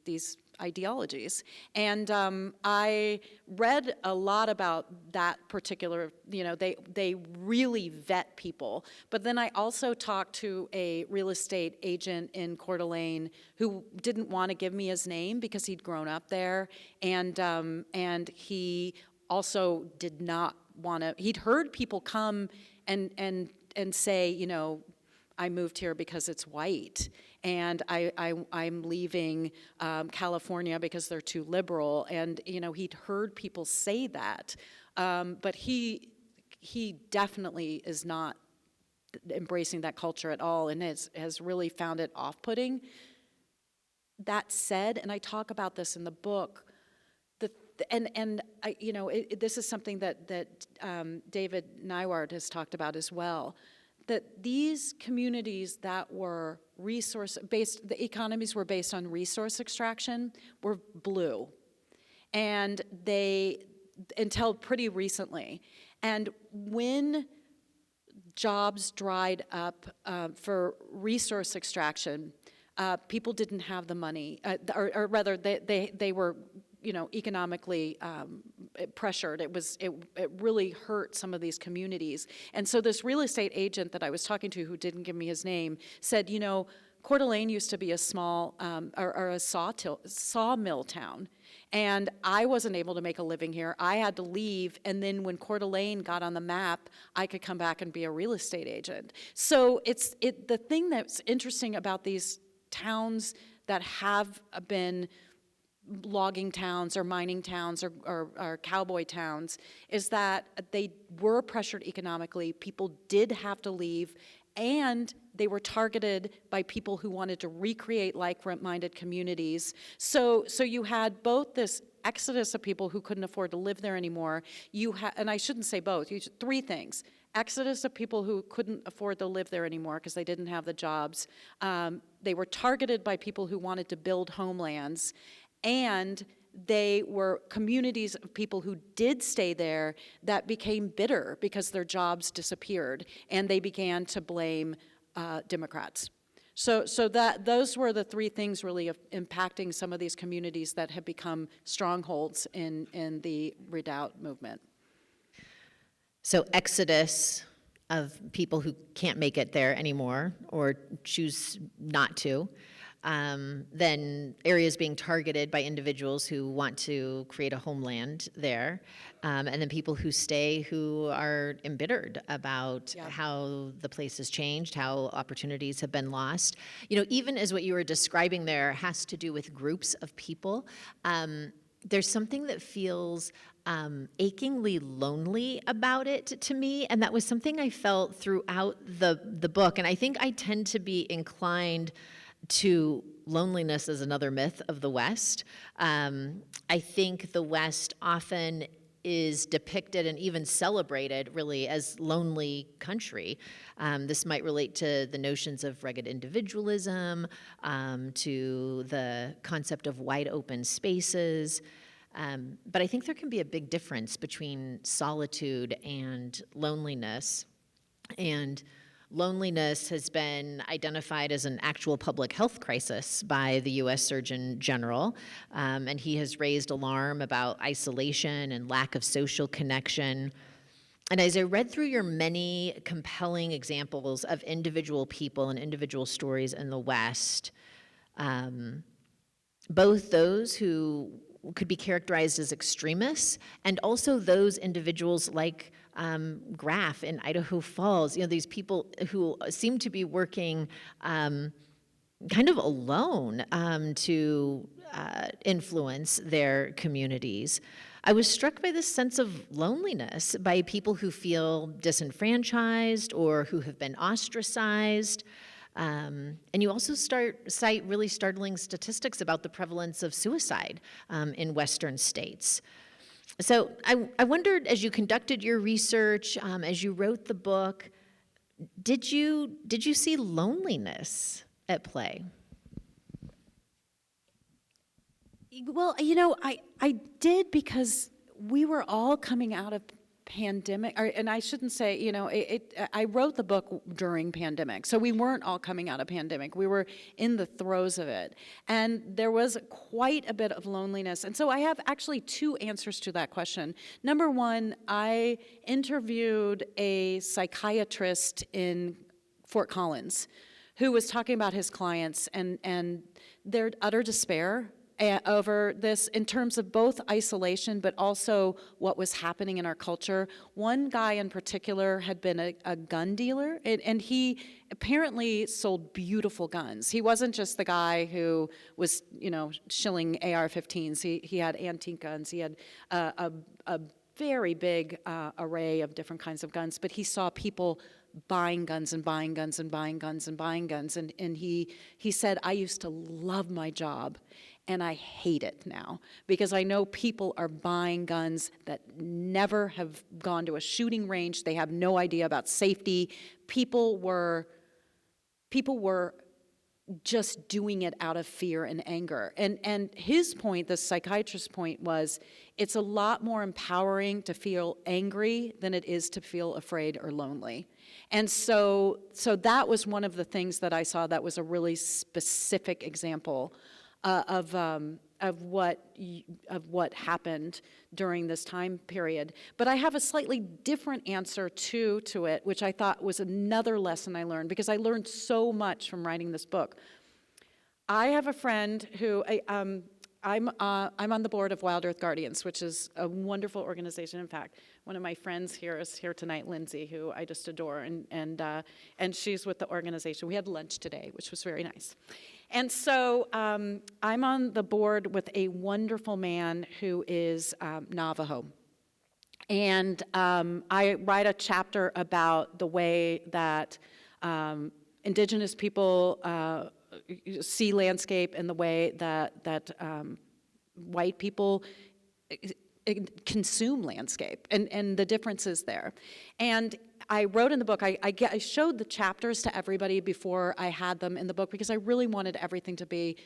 ideologies. And I read a lot about that particular, they really vet people. But then I also talked to a real estate agent in Coeur d'Alene who didn't want to give me his name because he'd grown up there, and he also did not want to. He'd heard people come and say, I moved here because it's white, and I'm leaving California because they're too liberal, and he'd heard people say that, but he definitely is not embracing that culture at all, and has really found it off-putting. That said, and I talk about this in the book, this is something that David Nyward has talked about as well, that these communities that were resource-based, the economies were based on resource extraction, were blue. And until pretty recently. And when jobs dried up for resource extraction, people didn't have the money, or rather they were economically pressured. It really hurt some of these communities. And so this real estate agent that I was talking to, who didn't give me his name, said, Coeur d'Alene used to be a small, or a sawmill town. And I wasn't able to make a living here. I had to leave, and then when Coeur d'Alene got on the map, I could come back and be a real estate agent. So the thing that's interesting about these towns that have been logging towns or mining towns or cowboy towns is that they were pressured economically. People did have to leave, and they were targeted by people who wanted to recreate like-minded communities. So you had both this exodus of people who couldn't afford to live there anymore. And I shouldn't say both. Three things. Exodus of people who couldn't afford to live there anymore because they didn't have the jobs. They were targeted by people who wanted to build homelands. And they were communities of people who did stay there that became bitter because their jobs disappeared, and they began to blame Democrats. So those were the three things really of impacting some of these communities that have become strongholds in the Redoubt movement. So exodus of people who can't make it there anymore or choose not to. Then areas being targeted by individuals who want to create a homeland there. And then people who stay who are embittered about how the place has changed, how opportunities have been lost. You know, even as what you were describing there has to do with groups of people, there's something that feels achingly lonely about it to me, and that was something I felt throughout the book. And I think I tend to be inclined to loneliness as another myth of the West. I think the West often is depicted and even celebrated really as lonely country. This might relate to the notions of rugged individualism, to the concept of wide open spaces. But I think there can be a big difference between solitude and loneliness. And loneliness has been identified as an actual public health crisis by the U.S. Surgeon General, and he has raised alarm about isolation and lack of social connection. And as I read through your many compelling examples of individual people and individual stories in the West, both those who could be characterized as extremists and also those individuals like Graf in Idaho Falls, you know, these people who seem to be working kind of alone to influence their communities. I was struck by this sense of loneliness by people who feel disenfranchised or who have been ostracized. And you also cite really startling statistics about the prevalence of suicide in Western states. So I wondered, as you conducted your research, as you wrote the book, did you see loneliness at play? Well, you know, I did, because we were all coming out of pandemic, and I shouldn't say, you know, I wrote the book during pandemic, so we weren't all coming out of pandemic. We were in the throes of it, and there was quite a bit of loneliness. And so I have actually two answers to that question. Number one, I interviewed a psychiatrist in Fort Collins who was talking about his clients and their utter despair over this in terms of both isolation but also what was happening in our culture. One guy in particular had been a gun dealer, and he apparently sold beautiful guns. He wasn't just the guy who was, you know, shilling AR-15s. He had antique guns. He had a very big array of different kinds of guns, but he saw people buying guns and buying guns and buying guns and buying guns. And he said, I used to love my job, and I hate it now, because I know people are buying guns that never have gone to a shooting range. They have no idea about safety. People were just doing it out of fear and anger. And his point, the psychiatrist's point, was it's a lot more empowering to feel angry than it is to feel afraid or lonely. And so that was one of the things that I saw that was a really specific example of what happened during this time period. But I have a slightly different answer to it, which I thought was another lesson I learned, because I learned so much from writing this book. I have a friend who I'm on the board of Wild Earth Guardians, which is a wonderful organization. In fact, one of my friends here is here tonight, Lindsay, who I just adore, and she's with the organization. We had lunch today, which was very nice. And so I'm on the board with a wonderful man who is Navajo. And I write a chapter about the way that indigenous people see landscape and the way that white people consume landscape and the differences there. And I wrote in the book, I showed the chapters to everybody before I had them in the book, because I really wanted everything to be,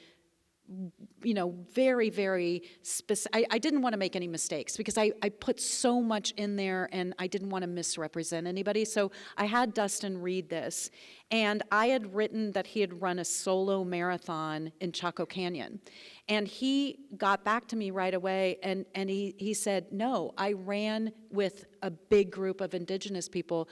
you know, very, very specific. I didn't want to make any mistakes, because I put so much in there, and I didn't want to misrepresent anybody. So I had Dustin read this, and I had written that he had run a solo marathon in Chaco Canyon. And he got back to me right away, and he said, no, I ran with a big group of indigenous people.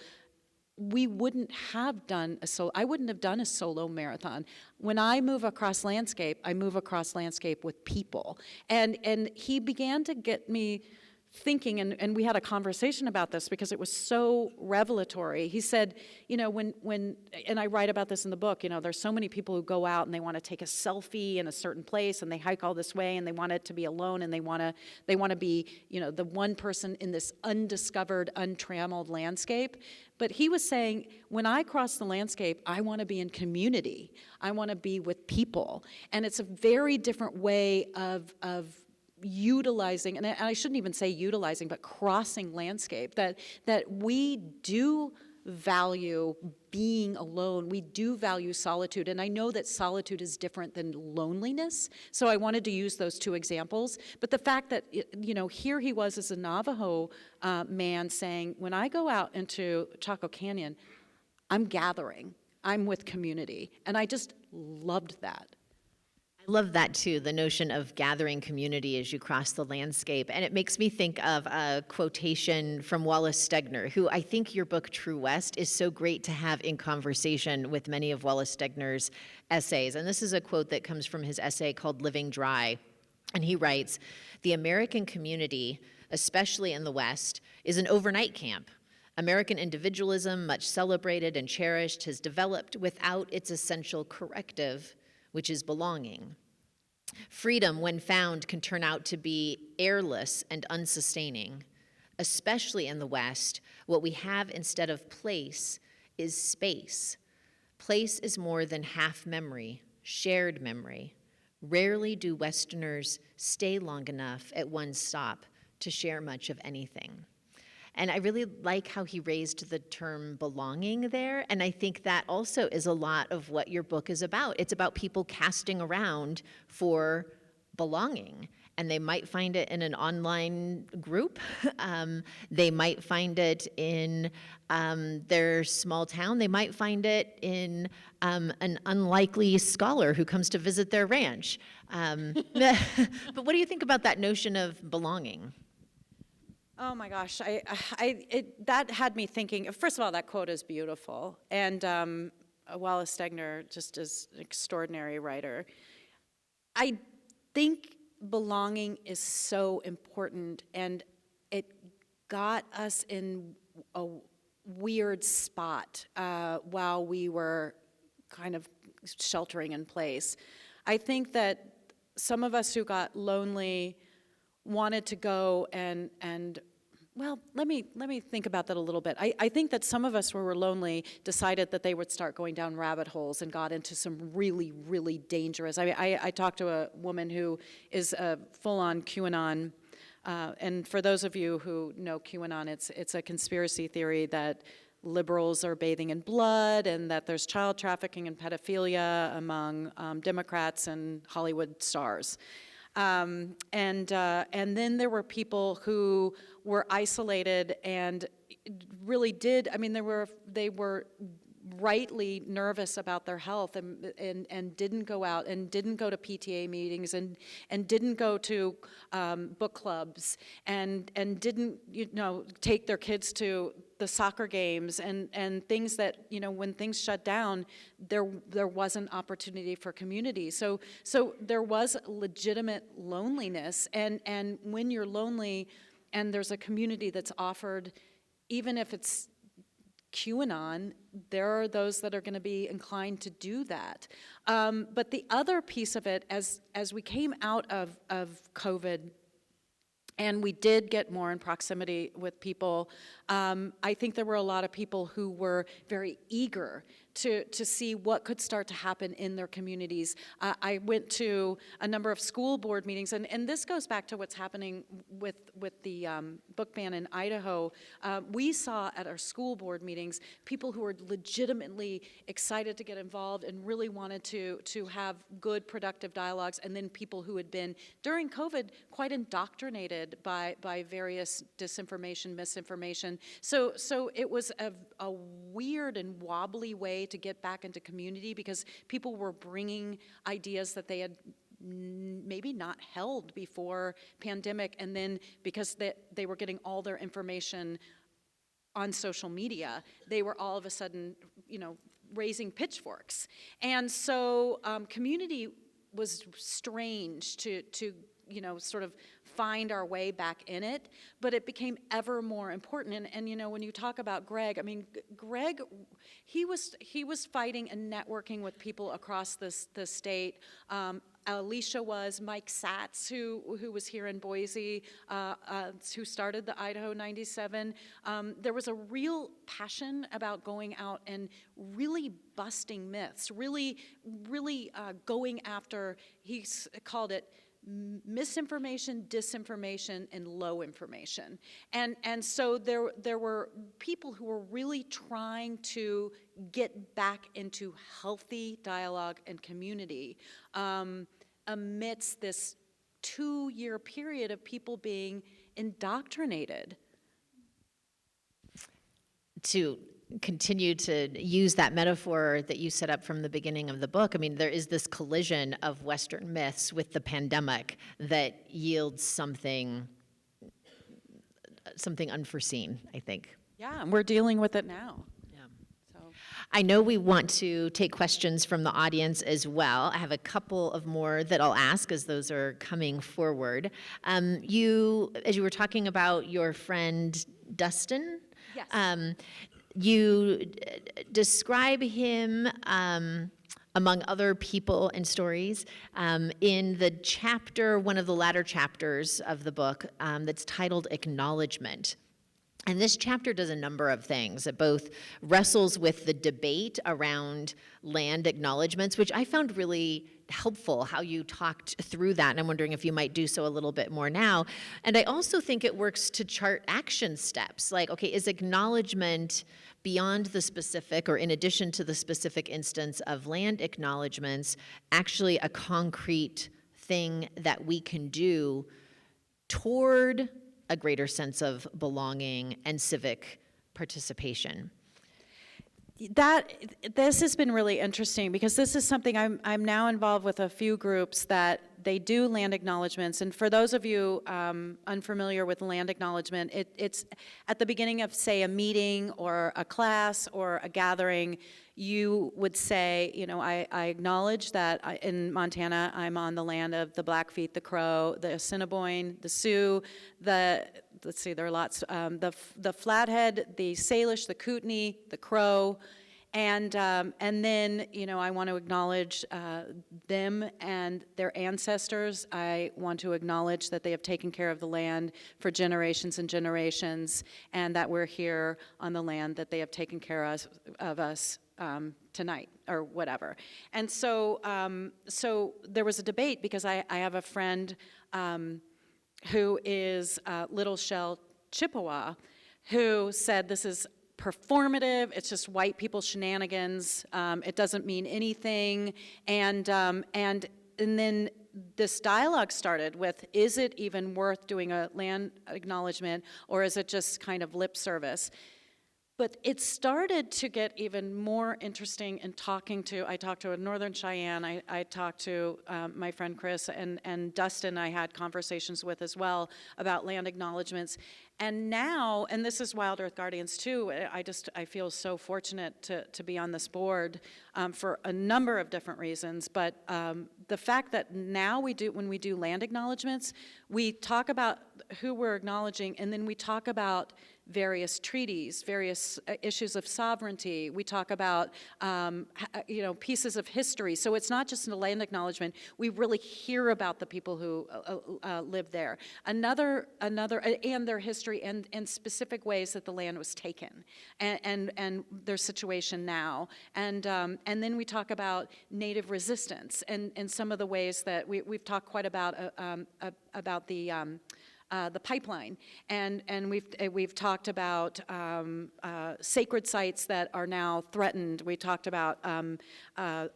We wouldn't have done I wouldn't have done a solo marathon. When I move across landscape, I move across landscape with people. And he began to get me thinking, and we had a conversation about this because it was so revelatory. He said, you know, and I write about this in the book, you know, there's so many people who go out and they want to take a selfie in a certain place, and they hike all this way, and they want it to be alone, and they want to be, you know, the one person in this undiscovered, untrammeled landscape. But he was saying, when I cross the landscape, I want to be in community. I want to be with people. And it's a very different way of utilizing, and I shouldn't even say utilizing, but crossing landscape, that we do value being alone. We do value solitude, and I know that solitude is different than loneliness, so I wanted to use those two examples. But the fact that, you know, here he was as a Navajo man saying, when I go out into Chaco Canyon, I'm gathering, I'm with community, and I just loved that. I love that too, the notion of gathering community as you cross the landscape. And it makes me think of a quotation from Wallace Stegner, who I think your book, True West, is so great to have in conversation with many of Wallace Stegner's essays. And this is a quote that comes from his essay called Living Dry. And he writes, "The American community, especially in the West, is an overnight camp. American individualism, much celebrated and cherished, has developed without its essential corrective, which is belonging. Freedom, when found, can turn out to be airless and unsustaining. Especially in the West, what we have instead of place is space. Place is more than half memory, shared memory. Rarely do Westerners stay long enough at one stop to share much of anything." And I really like how he raised the term belonging there. And I think that also is a lot of what your book is about. It's about people casting around for belonging. And they might find it in an online group. They might find it in their small town. They might find it in an unlikely scholar who comes to visit their ranch. But what do you think about that notion of belonging? Oh my gosh, that had me thinking. First of all, that quote is beautiful, and Wallace Stegner just is an extraordinary writer. I think belonging is so important, and it got us in a weird spot while we were kind of sheltering in place. I think that some of us who got lonely wanted to go and well, let me think about that a little bit. I think that some of us who were lonely decided that they would start going down rabbit holes and got into some really, really dangerous. I talked to a woman who is a full-on QAnon, and for those of you who know QAnon, it's a conspiracy theory that liberals are bathing in blood and that there's child trafficking and pedophilia among Democrats and Hollywood stars. And then there were people who were isolated and really did, I mean, they were rightly nervous about their health and didn't go out and didn't go to PTA meetings and didn't go to book clubs and didn't, you know, take their kids to the soccer games and things that, you know, when things shut down, there wasn't opportunity for community. So there was legitimate loneliness, and when you're lonely and there's a community that's offered, even if it's QAnon, there are those that are going to be inclined to do that. But the other piece of it, as we came out of COVID, and we did get more in proximity with people, I think there were a lot of people who were very eager to see what could start to happen in their communities. I went to a number of school board meetings, and this goes back to what's happening with the book ban in Idaho. We saw at our school board meetings people who were legitimately excited to get involved and really wanted to have good, productive dialogues, and then people who had been, during COVID, quite indoctrinated by various disinformation, misinformation. So it was a weird and wobbly way to get back into community because people were bringing ideas that they had maybe not held before pandemic, and then because they were getting all their information on social media, they were all of a sudden, raising pitchforks. And so community was strange to sort of find our way back in it, but it became ever more important. And when you talk about Greg, I mean, Greg, he was fighting and networking with people across the state. Alicia was, Mike Satz, who was here in Boise, who started the Idaho 97. There was a real passion about going out and really busting myths, really going after, he called it misinformation, disinformation, and low information. And so there were people who were really trying to get back into healthy dialogue and community amidst this 2-year period of people being indoctrinated. To continue to use that metaphor that you set up from the beginning of the book, I mean, there is this collision of Western myths with the pandemic that yields something unforeseen, I think. Yeah, and we're dealing with it now. I know we want to take questions from the audience as well. I have a couple of more that I'll ask as those are coming forward. As you were talking about your friend Dustin, Yes. You describe him, among other people and stories, in the chapter, one of the latter chapters of the book, that's titled Acknowledgement. And this chapter does a number of things. It both wrestles with the debate around land acknowledgements, which I found really helpful, how you talked through that, and I'm wondering if you might do so a little bit more now. And I also think it works to chart action steps, like, okay, is acknowledgement beyond the specific, or in addition to the specific instance of land acknowledgements, actually a concrete thing that we can do toward a greater sense of belonging and civic participation? This has been really interesting, because this is something I'm now involved with a few groups that they do land acknowledgements. And for those of you unfamiliar with land acknowledgement, it's at the beginning of, say, a meeting or a class or a gathering. You would say, I acknowledge that in Montana, I'm on the land of the Blackfeet, the Crow, the Assiniboine, the Sioux, let's see, there are lots, the Flathead, the Salish, the Kootenai, the Crow, and then, I want to acknowledge them and their ancestors. I want to acknowledge that they have taken care of the land for generations and generations, and that we're here on the land that they have taken care of us tonight, or whatever. And so there was a debate, because I have a friend who is Little Shell Chippewa, who said this is performative, it's just white people shenanigans, it doesn't mean anything, and then this dialogue started with, is it even worth doing a land acknowledgement, or is it just kind of lip service? But it started to get even more interesting in I talked to a Northern Cheyenne, I talked to my friend Chris, and Dustin I had conversations with as well about land acknowledgements. And now, and this is Wild Earth Guardians too, I feel so fortunate to be on this board for a number of different reasons, but the fact that now when we do land acknowledgements, we talk about who we're acknowledging, and then we talk about various treaties, various issues of sovereignty. We talk about, pieces of history. So it's not just a land acknowledgement. We really hear about the people who live there. And their history and specific ways that the land was taken, and their situation now. And then we talk about Native resistance and some of the ways that we've talked quite about the pipeline, and we've talked about sacred sites that are now threatened. We talked about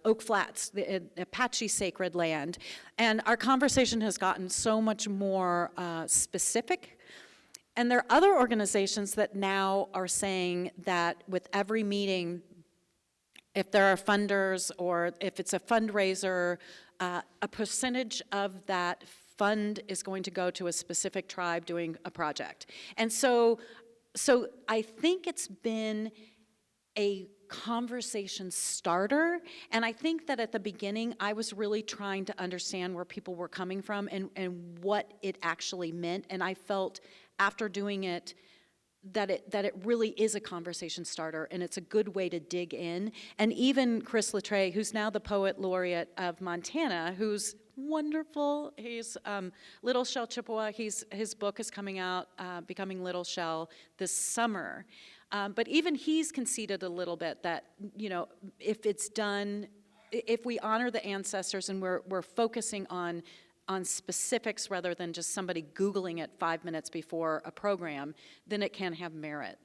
Oak Flats, the Apache sacred land, and our conversation has gotten so much more specific. And there are other organizations that now are saying that with every meeting, if there are funders or if it's a fundraiser, a percentage of that fund is going to go to a specific tribe doing a project. And so I think it's been a conversation starter, and I think that at the beginning I was really trying to understand where people were coming from and what it actually meant, and I felt after doing it that it really is a conversation starter, and it's a good way to dig in. And even Chris Latre, who's now the poet laureate of Montana, who's wonderful. He's Little Shell Chippewa. His book is coming out, Becoming Little Shell, this summer. But even he's conceded a little bit that, if it's done, if we honor the ancestors and we're focusing on specifics rather than just somebody Googling it 5 minutes before a program, then it can have merit.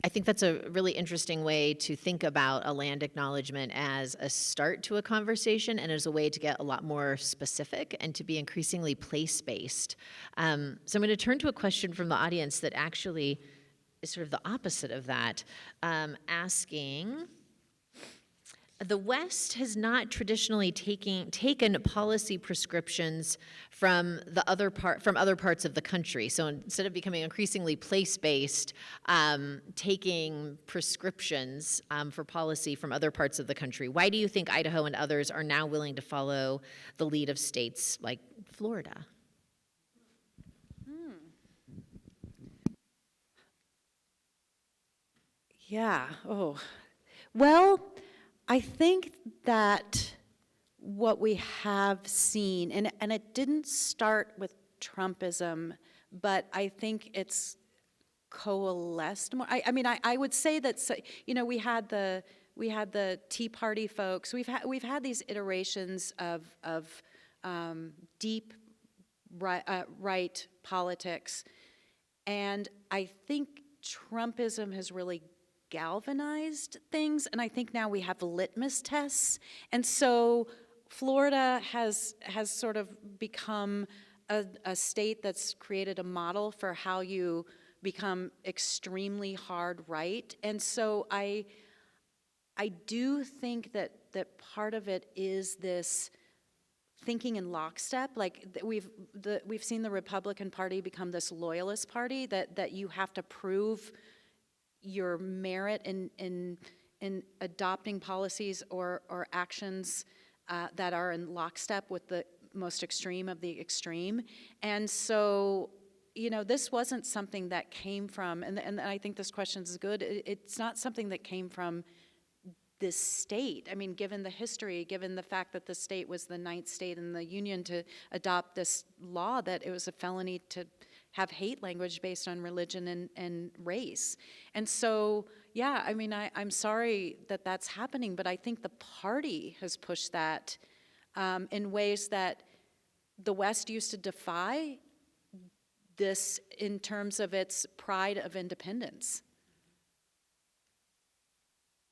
I think that's a really interesting way to think about a land acknowledgement as a start to a conversation and as a way to get a lot more specific and to be increasingly place-based. So I'm going to turn to a question from the audience that actually is sort of the opposite of that, asking, the West has not traditionally taken policy prescriptions from other parts of the country. So instead of becoming increasingly place-based, taking prescriptions for policy from other parts of the country. Why do you think Idaho and others are now willing to follow the lead of states like Florida? Yeah. Oh. Well, I think that what we have seen, and it didn't start with Trumpism, but I think it's coalesced more. I would say that, we had the Tea Party folks. We've had these iterations of deep right politics, and I think Trumpism has really galvanized things, and I think now we have litmus tests. And so Florida has sort of become a state that's created a model for how you become extremely hard right. And so I do think that part of it is this thinking in lockstep. Like we've seen the Republican Party become this loyalist party that you have to prove your merit in adopting policies or actions that are in lockstep with the most extreme of the extreme. And so, this wasn't something that came from, and I think this question is good, it's not something that came from this state. I mean, given the history, given the fact that the state was the 9th state in the union to adopt this law that it was a felony to have hate language based on religion and race. And so, yeah, I'm sorry that that's happening, but I think the party has pushed that in ways that the West used to defy this in terms of its pride of independence.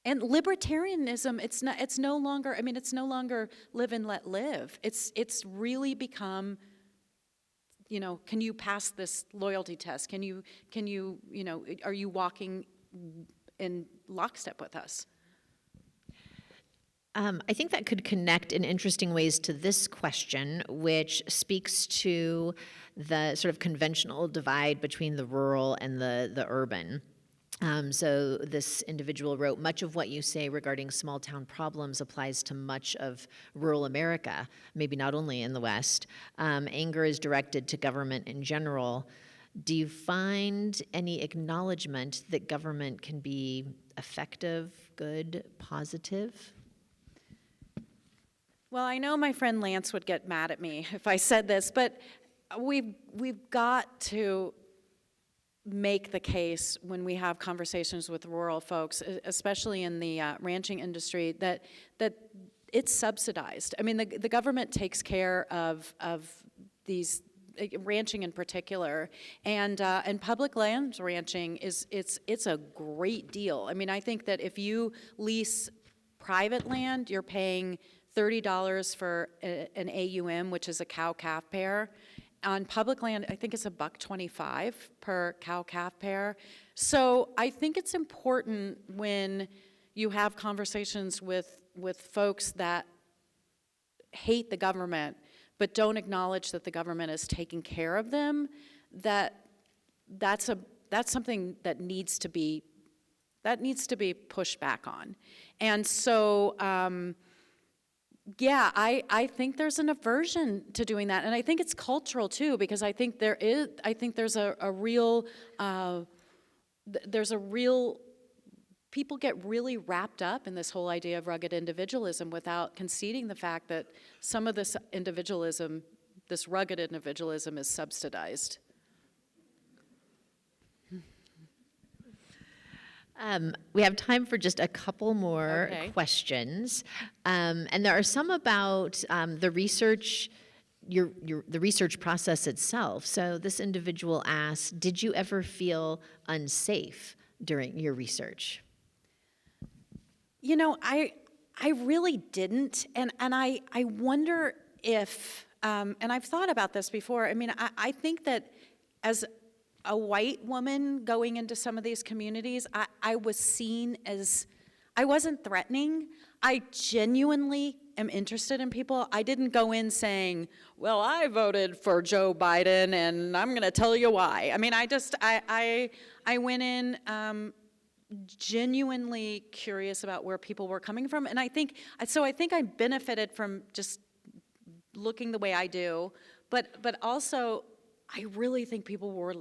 And libertarianism, it's no longer live and let live. It's really become, can you pass this loyalty test? Can you, are you walking in lockstep with us? I think that could connect in interesting ways to this question, which speaks to the sort of conventional divide between the rural and the urban. So this individual wrote, much of what you say regarding small town problems applies to much of rural America, maybe not only in the West. Anger is directed to government in general. Do you find any acknowledgement that government can be effective, good, positive? Well, I know my friend Lance would get mad at me if I said this, but we've got to make the case when we have conversations with rural folks, especially in the ranching industry, that it's subsidized. I mean, the government takes care of these ranching in particular, and public land ranching it's a great deal. I mean, I think that if you lease private land, you're paying $30 for an AUM, which is a cow-calf pair. On public land, I think it's $1.25 per cow-calf pair. So I think it's important when you have conversations with folks that hate the government, but don't acknowledge that the government is taking care of them, that's something that needs to be pushed back on. And so, yeah, I think there's an aversion to doing that, and I think it's cultural too, because I think there's a real people get really wrapped up in this whole idea of rugged individualism without conceding the fact that some of this individualism, this rugged individualism, is subsidized. We have time for just a couple more Okay. questions, and there are some about the research, the research process itself. So this individual asked, "Did you ever feel unsafe during your research?" You know, I really didn't, and I wonder if, and I've thought about this before. I mean, I think that as a white woman going into some of these communities, I was seen as, I wasn't threatening. I genuinely am interested in people. I didn't go in saying, well, I voted for Joe Biden and I'm gonna tell you why. I mean, I went in genuinely curious about where people were coming from. And I think I benefited from just looking the way I do, but also I really think people were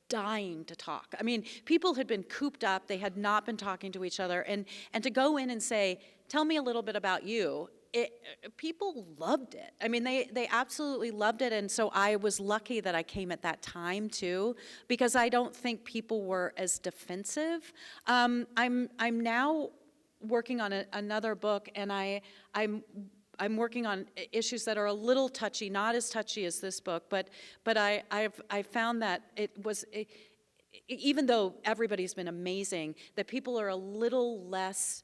dying to talk. I mean, people had been cooped up, they had not been talking to each other, and to go in and say, tell me a little bit about you, people loved it. I mean, they absolutely loved it, and so I was lucky that I came at that time too, because I don't think people were as defensive. I'm now working on another book, and I'm working on issues that are a little touchy, not as touchy as this book, but I found that even though everybody's been amazing, that people are a little less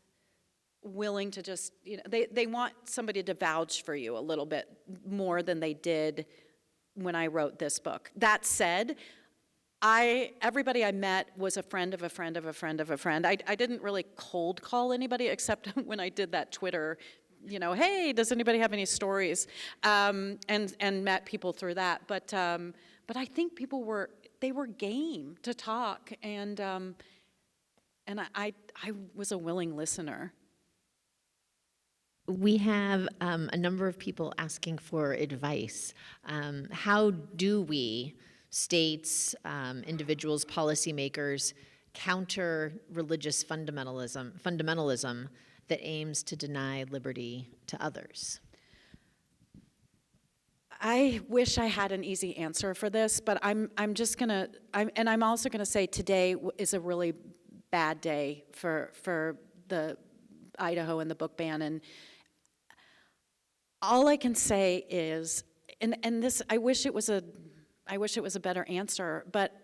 willing to just, they want somebody to vouch for you a little bit more than they did when I wrote this book. That said, everybody I met was a friend of a friend of a friend of a friend. I didn't really cold call anybody except when I did that Twitter, hey, does anybody have any stories? And met people through that. But I think people were game to talk, and I was a willing listener. We have a number of people asking for advice. How do we, states, individuals, policymakers, counter religious fundamentalism that aims to deny liberty to others? I wish I had an easy answer for this, but I'm also gonna say today is a really bad day for the Idaho and the book ban, and all I can say is, and this, I wish it was a better answer, but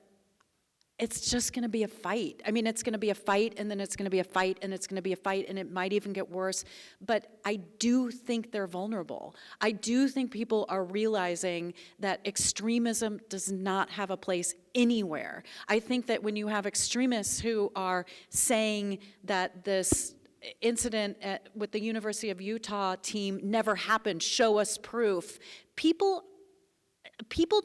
it's just going to be a fight. I mean, it's going to be a fight, and then it's going to be a fight, and it's going to be a fight, and it might even get worse. But I do think they're vulnerable. I do think people are realizing that extremism does not have a place anywhere. I think that when you have extremists who are saying that this incident with the University of Utah team never happened, show us proof, people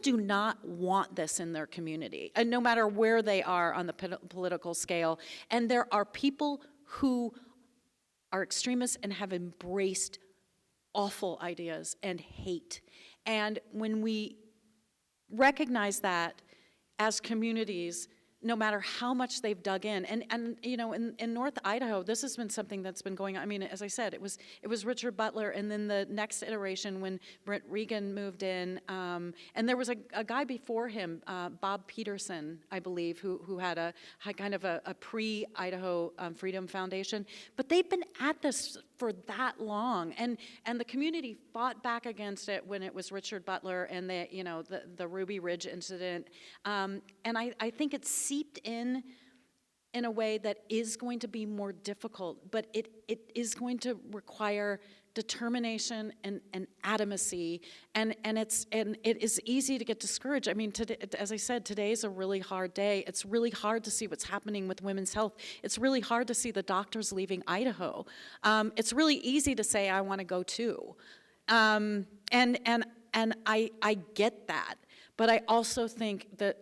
do not want this in their community, and no matter where they are on the political scale. And there are people who are extremists and have embraced awful ideas and hate. And when we recognize that as communities, no matter how much they've dug in, and in North Idaho, this has been something that's been going on. I mean, as I said, it was Richard Butler, and then the next iteration when Brent Regan moved in, and there was a guy before him, Bob Peterson, I believe, who had a kind of a pre-Idaho Freedom Foundation. But they've been at this for that long, and the community fought back against it when it was Richard Butler and the Ruby Ridge incident, and I think it's seeped in a way that is going to be more difficult, but it is going to require determination and adamancy, and it is easy to get discouraged. I mean, today, as I said, today is a really hard day. It's really hard to see what's happening with women's health. It's really hard to see the doctors leaving Idaho. It's really easy to say, I want to go too. And I get that, but I also think that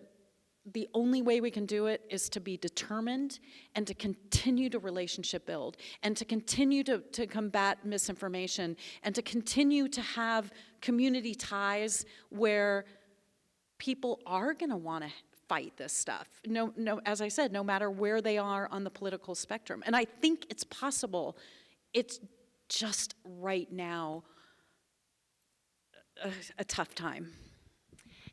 the only way we can do it is to be determined and to continue to relationship build and to continue to combat misinformation and to continue to have community ties where people are going to want to fight this stuff. No, as I said, no matter where they are on the political spectrum. And I think it's possible. It's just right now a tough time.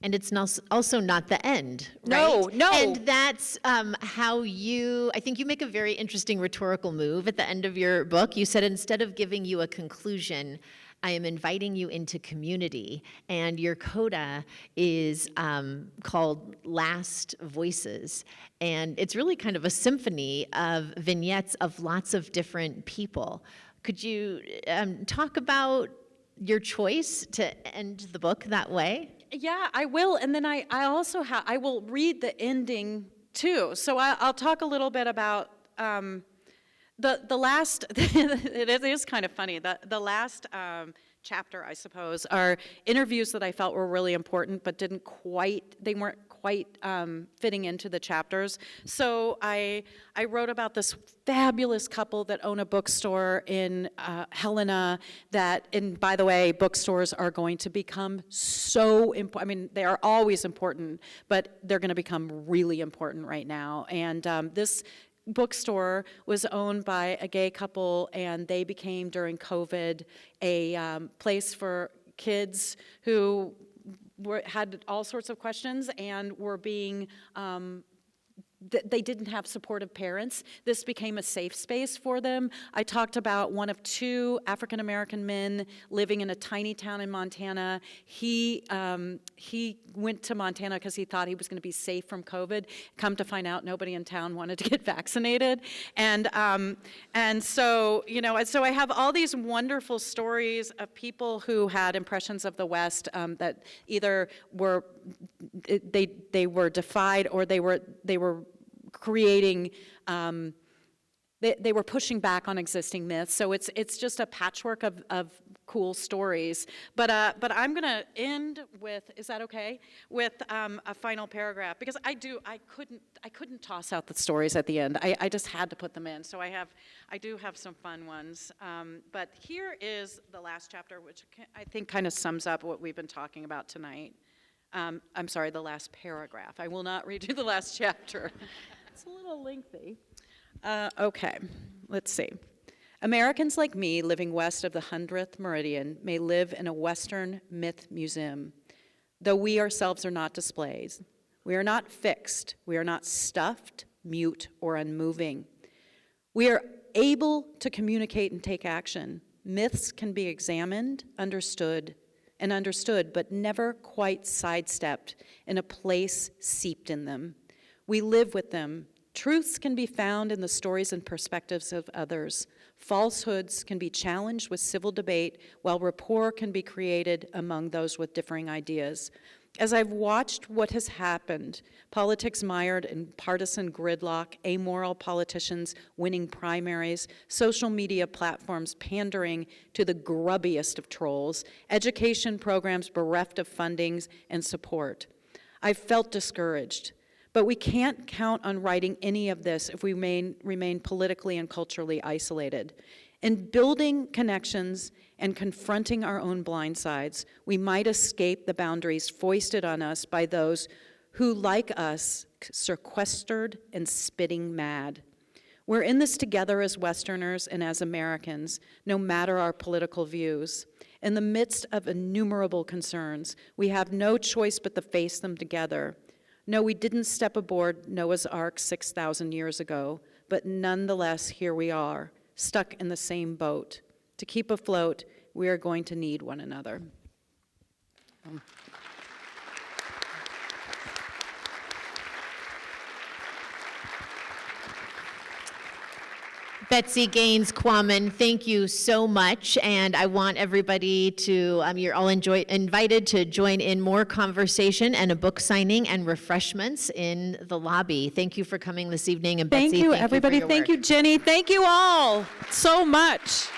And it's also not the end, right? No. And that's how I think you make a very interesting rhetorical move at the end of your book. You said, instead of giving you a conclusion, I am inviting you into community. And your coda is called Last Voices. And it's really kind of a symphony of vignettes of lots of different people. Could you talk about your choice to end the book that way? Yeah, I will, and then I also I will read the ending too. So I'll talk a little bit about the last. It is kind of funny. The last chapter, I suppose, are interviews that I felt were really important, but they weren't quite fitting into the chapters. So I wrote about this fabulous couple that own a bookstore in Helena and by the way, bookstores are going to become so important. I mean, they are always important, but they're going to become really important right now. And this bookstore was owned by a gay couple, and they became, during COVID, a place for kids who had all sorts of questions and were being, they didn't have supportive parents. This became a safe space for them. I talked about one of two African-American men living in a tiny town in Montana. He went to Montana because he thought he was going to be safe from COVID. Come to find out, nobody in town wanted to get vaccinated. And so, so I have all these wonderful stories of people who had impressions of the West that either were, they were defied or they were creating, they were pushing back on existing myths. So it's just a patchwork of cool stories. But I'm going to end with, is that okay? With a final paragraph, because I couldn't toss out the stories at the end. I just had to put them in. So I do have some fun ones. But here is the last chapter, which I think kind of sums up what we've been talking about tonight. I'm sorry, the last paragraph. I will not read you the last chapter. It's a little lengthy. Okay, let's see. Americans like me living west of the 100th meridian may live in a Western myth museum, though we ourselves are not displays. We are not fixed. We are not stuffed, mute, or unmoving. We are able to communicate and take action. Myths can be examined, understood, but never quite sidestepped in a place seeped in them. We live with them. Truths can be found in the stories and perspectives of others. Falsehoods can be challenged with civil debate, while rapport can be created among those with differing ideas. As I've watched what has happened, politics mired in partisan gridlock, amoral politicians winning primaries, social media platforms pandering to the grubbiest of trolls, education programs bereft of fundings and support, I've felt discouraged. But we can't count on righting any of this if we remain politically and culturally isolated. In building connections and confronting our own blind sides, we might escape the boundaries foisted on us by those who, like us, sequestered and spitting mad. We're in this together as Westerners and as Americans, no matter our political views. In the midst of innumerable concerns, we have no choice but to face them together. No, we didn't step aboard Noah's Ark 6,000 years ago, but nonetheless, here we are, stuck in the same boat. To keep afloat, we are going to need one another. Betsy Gaines Quammen, thank you so much, and I want everybody to, you're all invited to join in more conversation and a book signing and refreshments in the lobby. Thank you for coming this evening, and Betsy, thank you, everybody. Thank you, Jenny. Thank you all so much.